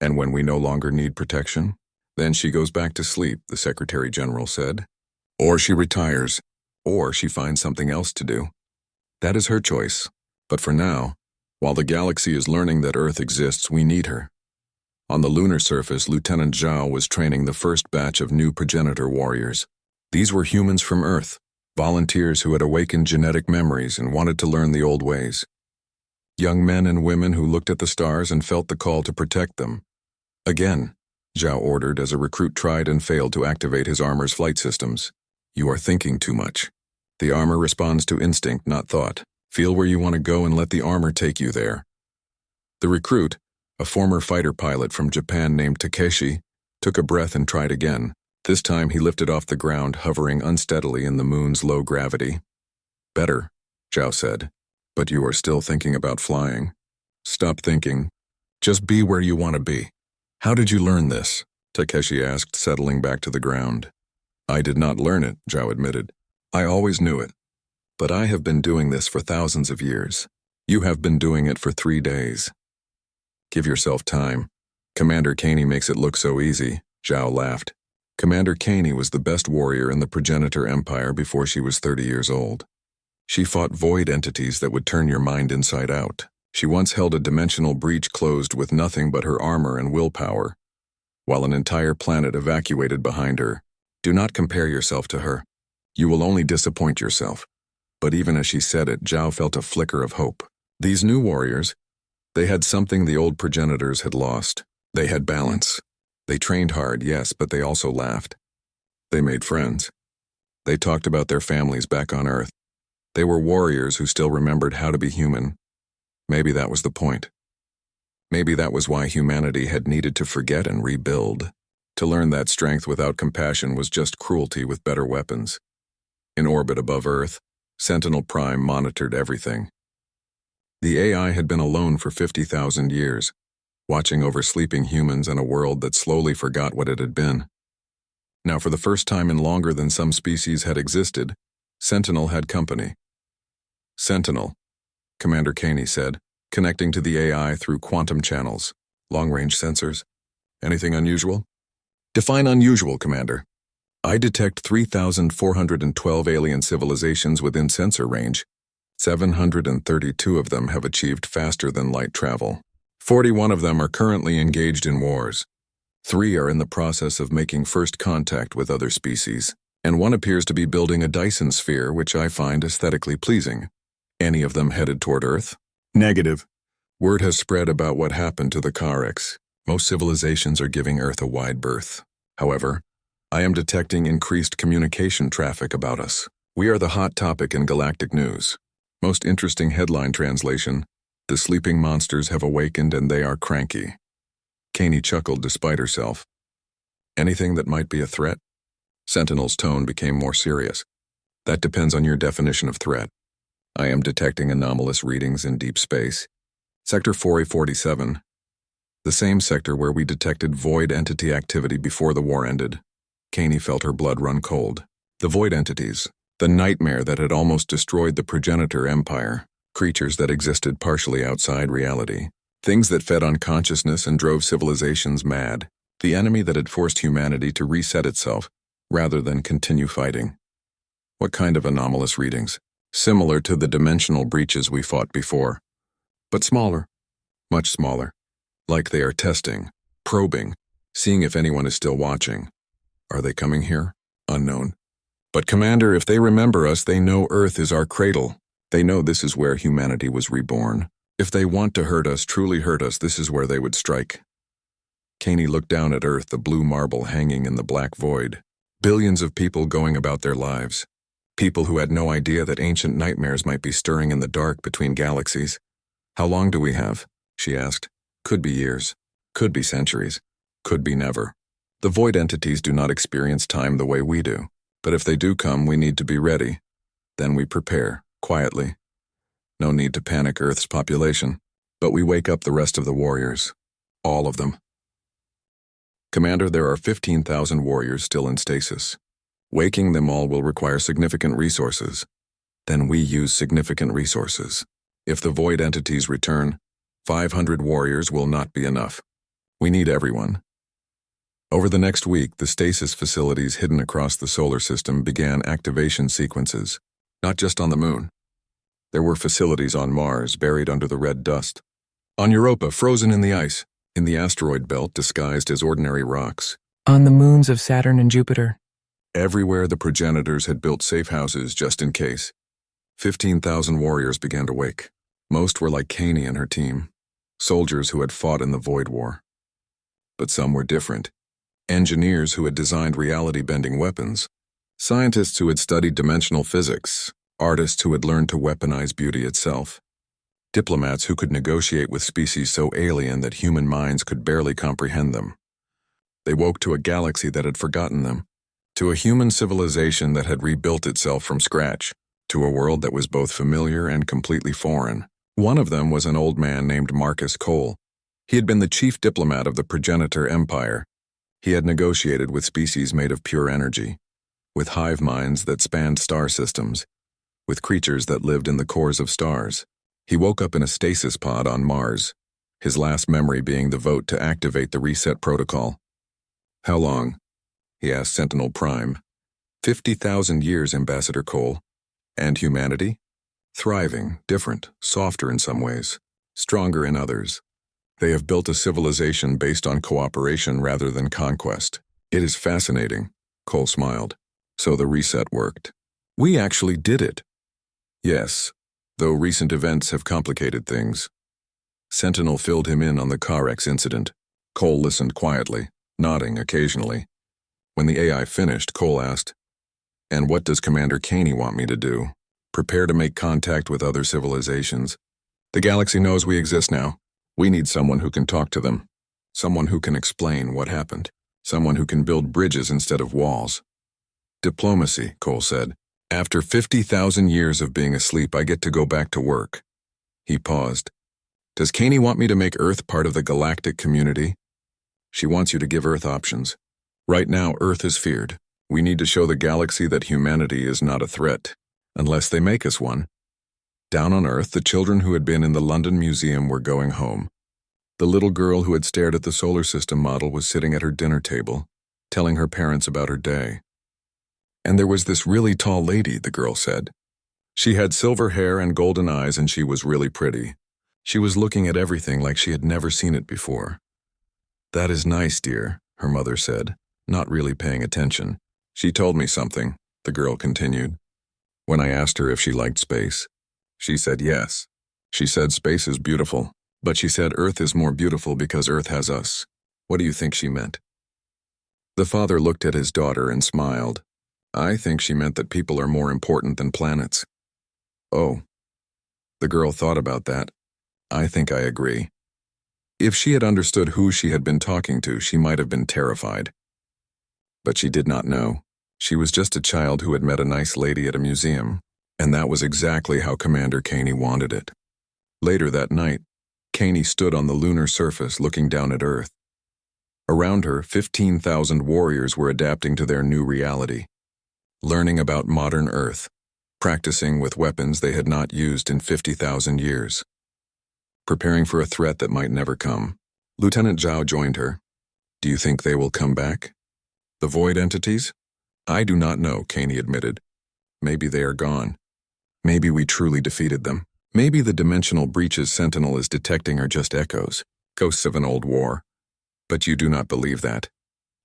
And when we no longer need protection, then she goes back to sleep, the Secretary General said. Or she retires. Or she finds something else to do. That is her choice. But for now, while the galaxy is learning that Earth exists, we need her. On the lunar surface, Lieutenant Zhao was training the first batch of new progenitor warriors. These were humans from Earth, volunteers who had awakened genetic memories and wanted to learn the old ways. Young men and women who looked at the stars and felt the call to protect them. Again, Zhao ordered as a recruit tried and failed to activate his armor's flight systems. You are thinking too much. The armor responds to instinct, not thought. Feel where you want to go and let the armor take you there. The recruit, a former fighter pilot from Japan named Takeshi, took a breath and tried again. This time he lifted off the ground, hovering unsteadily in the moon's low gravity. Better, Zhao said, but you are still thinking about flying. Stop thinking. Just be where you want to be. How did you learn this? Takeshi asked, settling back to the ground. I did not learn it, Zhao admitted. I always knew it. But I have been doing this for thousands of years. You have been doing it for 3 days. Give yourself time. Commander Caney makes it look so easy, Zhao laughed. Commander Caney was the best warrior in the Progenitor Empire before she was 30 years old. She fought void entities that would turn your mind inside out. She once held a dimensional breach closed with nothing but her armor and willpower, while an entire planet evacuated behind her. Do not compare yourself to her. You will only disappoint yourself. But even as she said it, Zhao felt a flicker of hope. These new warriors, they had something the old progenitors had lost. They had balance. They trained hard, yes, but they also laughed. They made friends. They talked about their families back on Earth. They were warriors who still remembered how to be human. Maybe that was the point. Maybe that was why humanity had needed to forget and rebuild. To learn that strength without compassion was just cruelty with better weapons. In orbit above Earth, Sentinel Prime monitored everything. The AI had been alone for 50,000 years, watching over sleeping humans in a world that slowly forgot what it had been. Now, for the first time in longer than some species had existed, Sentinel had company. Sentinel, Commander Caney said, connecting to the AI through quantum channels, long-range sensors. Anything unusual? Define unusual, Commander. I detect 3,412 alien civilizations within sensor range. 732 of them have achieved faster-than-light travel. 41 of them are currently engaged in wars. 3 are in the process of making first contact with other species, and 1 appears to be building a Dyson sphere, which I find aesthetically pleasing. Any of them headed toward Earth? Negative. Word has spread about what happened to the Karex. Most civilizations are giving Earth a wide berth. However, I am detecting increased communication traffic about us. We are the hot topic in galactic news. Most interesting headline translation: the sleeping monsters have awakened and they are cranky. Caney chuckled despite herself. Anything that might be a threat? Sentinel's tone became more serious. That depends on your definition of threat. I am detecting anomalous readings in deep space. Sector 4A47. The same sector where we detected void entity activity before the war ended. Caney felt her blood run cold. The void entities, the nightmare that had almost destroyed the progenitor empire, creatures that existed partially outside reality. Things that fed on consciousness and drove civilizations mad. The enemy that had forced humanity to reset itself, rather than continue fighting. What kind of anomalous readings? Similar to the dimensional breaches we fought before. But smaller. Much smaller. Like they are testing, probing, seeing if anyone is still watching. Are they coming here? Unknown. But Commander, if they remember us, they know Earth is our cradle. They know this is where humanity was reborn. If they want to hurt us, truly hurt us, this is where they would strike. Caney looked down at Earth, the blue marble hanging in the black void. Billions of people going about their lives. People who had no idea that ancient nightmares might be stirring in the dark between galaxies. How long do we have? She asked. Could be years. Could be centuries. Could be never. The void entities do not experience time the way we do. But if they do come, we need to be ready. Then we prepare, quietly. No need to panic Earth's population. But we wake up the rest of the warriors. All of them. Commander, there are 15,000 warriors still in stasis. Waking them all will require significant resources. Then we use significant resources. If the void entities return, 500 warriors will not be enough. We need everyone. Over the next week, the stasis facilities hidden across the solar system began activation sequences, not just on the moon. There were facilities on Mars buried under the red dust. On Europa, frozen in the ice. In the asteroid belt, disguised as ordinary rocks. On the moons of Saturn and Jupiter. Everywhere the progenitors had built safe houses just in case. 15,000 warriors began to wake. Most were like Caney and her team, soldiers who had fought in the Void War. But some were different. Engineers who had designed reality-bending weapons, scientists who had studied dimensional physics, artists who had learned to weaponize beauty itself, diplomats who could negotiate with species so alien that human minds could barely comprehend them. They woke to a galaxy that had forgotten them, to a human civilization that had rebuilt itself from scratch, to a world that was both familiar and completely foreign. One of them was an old man named Marcus Cole. He had been the chief diplomat of the progenitor empire. He had negotiated with species made of pure energy, with hive minds that spanned star systems, with creatures that lived in the cores of stars. He woke up in a stasis pod on Mars, his last memory being the vote to activate the reset protocol. How long? He asked Sentinel Prime. 50,000 years, Ambassador Cole. And humanity? Thriving, different, softer in some ways, stronger in others. They have built a civilization based on cooperation rather than conquest. It is fascinating, Cole smiled. So the reset worked. We actually did it. Yes, though recent events have complicated things. Sentinel filled him in on the Carex incident. Cole listened quietly, nodding occasionally. When the AI finished, Cole asked, "And what does Commander Caney want me to do? Prepare to make contact with other civilizations. The galaxy knows we exist now. We need someone who can talk to them. Someone who can explain what happened. Someone who can build bridges instead of walls." Diplomacy, Cole said. After 50,000 years of being asleep, I get to go back to work. He paused. Does Caney want me to make Earth part of the galactic community? She wants you to give Earth options. Right now, Earth is feared. We need to show the galaxy that humanity is not a threat, unless they make us one. Down on Earth, the children who had been in the London Museum were going home. The little girl who had stared at the solar system model was sitting at her dinner table, telling her parents about her day. And there was this really tall lady, the girl said. She had silver hair and golden eyes, and she was really pretty. She was looking at everything like she had never seen it before. That is nice, dear, her mother said, not really paying attention. She told me something, the girl continued. When I asked her if she liked space, she said yes. She said space is beautiful, but she said Earth is more beautiful because Earth has us. What do you think she meant? The father looked at his daughter and smiled. I think she meant that people are more important than planets. Oh. The girl thought about that. I think I agree. If she had understood who she had been talking to, she might have been terrified. But she did not know. She was just a child who had met a nice lady at a museum, and that was exactly how Commander Caney wanted it. Later that night, Caney stood on the lunar surface looking down at Earth. Around her, 15,000 warriors were adapting to their new reality, learning about modern Earth, practicing with weapons they had not used in 50,000 years. preparing for a threat that might never come. Lieutenant Zhao joined her. Do you think they will come back? The void entities? I do not know, Caney admitted. Maybe they are gone. Maybe we truly defeated them. Maybe the dimensional breaches Sentinel is detecting are just echoes, ghosts of an old war. But you do not believe that.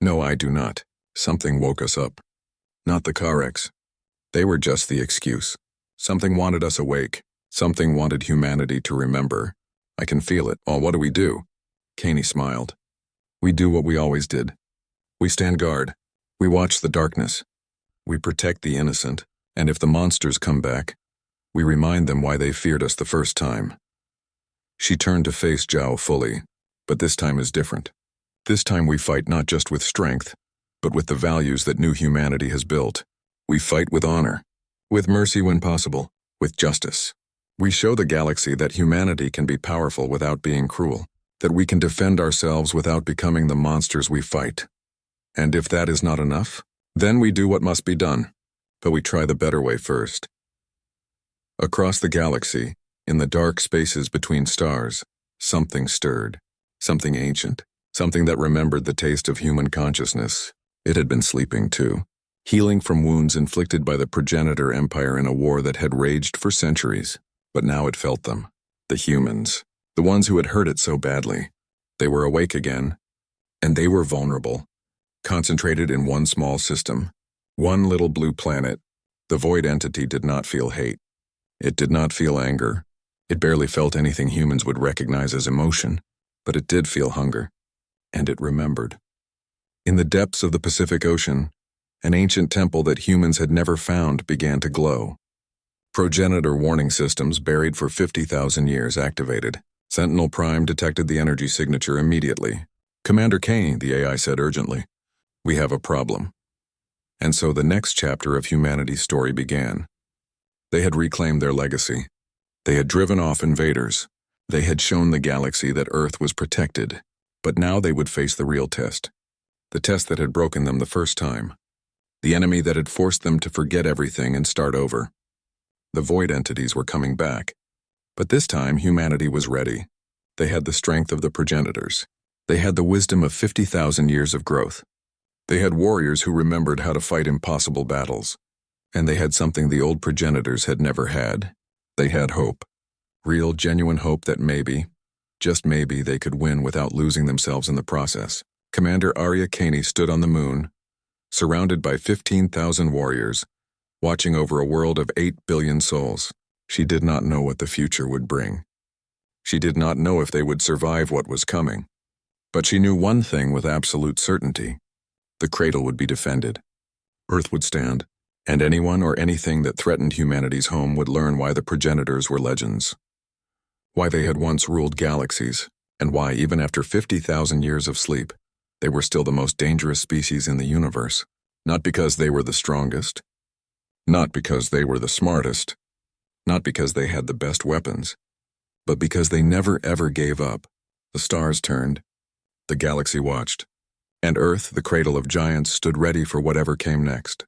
No, I do not. Something woke us up. Not the Karex. They were just the excuse. Something wanted us awake. Something wanted humanity to remember. I can feel it. Oh, what do we do? Caney smiled. We do what we always did. We stand guard. We watch the darkness. We protect the innocent. And if the monsters come back, we remind them why they feared us the first time. She turned to face Zhao fully, but this time is different. This time we fight not just with strength, but with the values that new humanity has built. We fight with honor, with mercy when possible, with justice. We show the galaxy that humanity can be powerful without being cruel, that we can defend ourselves without becoming the monsters we fight. And if that is not enough, then we do what must be done, but we try the better way first. Across the galaxy, in the dark spaces between stars, something stirred, something ancient, something that remembered the taste of human consciousness. It had been sleeping too, healing from wounds inflicted by the progenitor empire in a war that had raged for centuries. But now it felt them, the humans, the ones who had hurt it so badly. They were awake again, and they were vulnerable, concentrated in one small system, one little blue planet. The void entity did not feel hate. It did not feel anger. It barely felt anything humans would recognize as emotion, but it did feel hunger, and it remembered. In the depths of the Pacific Ocean, an ancient temple that humans had never found began to glow. Progenitor warning systems buried for 50,000 years activated. Sentinel Prime detected the energy signature immediately. Commander Kane, the AI said urgently, we have a problem. And so the next chapter of humanity's story began. They had reclaimed their legacy. They had driven off invaders. They had shown the galaxy that Earth was protected. But now they would face the real test. The test that had broken them the first time. The enemy that had forced them to forget everything and start over. The void entities were coming back. But this time, humanity was ready. They had the strength of the progenitors. They had the wisdom of 50,000 years of growth. They had warriors who remembered how to fight impossible battles. And they had something the old progenitors had never had. They had hope. Real, genuine hope that maybe, just maybe, they could win without losing themselves in the process. Commander Arya Caney stood on the moon, surrounded by 15,000 warriors, watching over a world of 8 billion souls. She did not know what the future would bring. She did not know if they would survive what was coming. But she knew one thing with absolute certainty. The cradle would be defended. Earth would stand, and anyone or anything that threatened humanity's home would learn why the progenitors were legends. Why they had once ruled galaxies, and why, even after 50,000 years of sleep, they were still the most dangerous species in the universe. Not because they were the strongest, not because they were the smartest, not because they had the best weapons, but because they never ever gave up. The stars turned, the galaxy watched, and Earth, the cradle of giants, stood ready for whatever came next.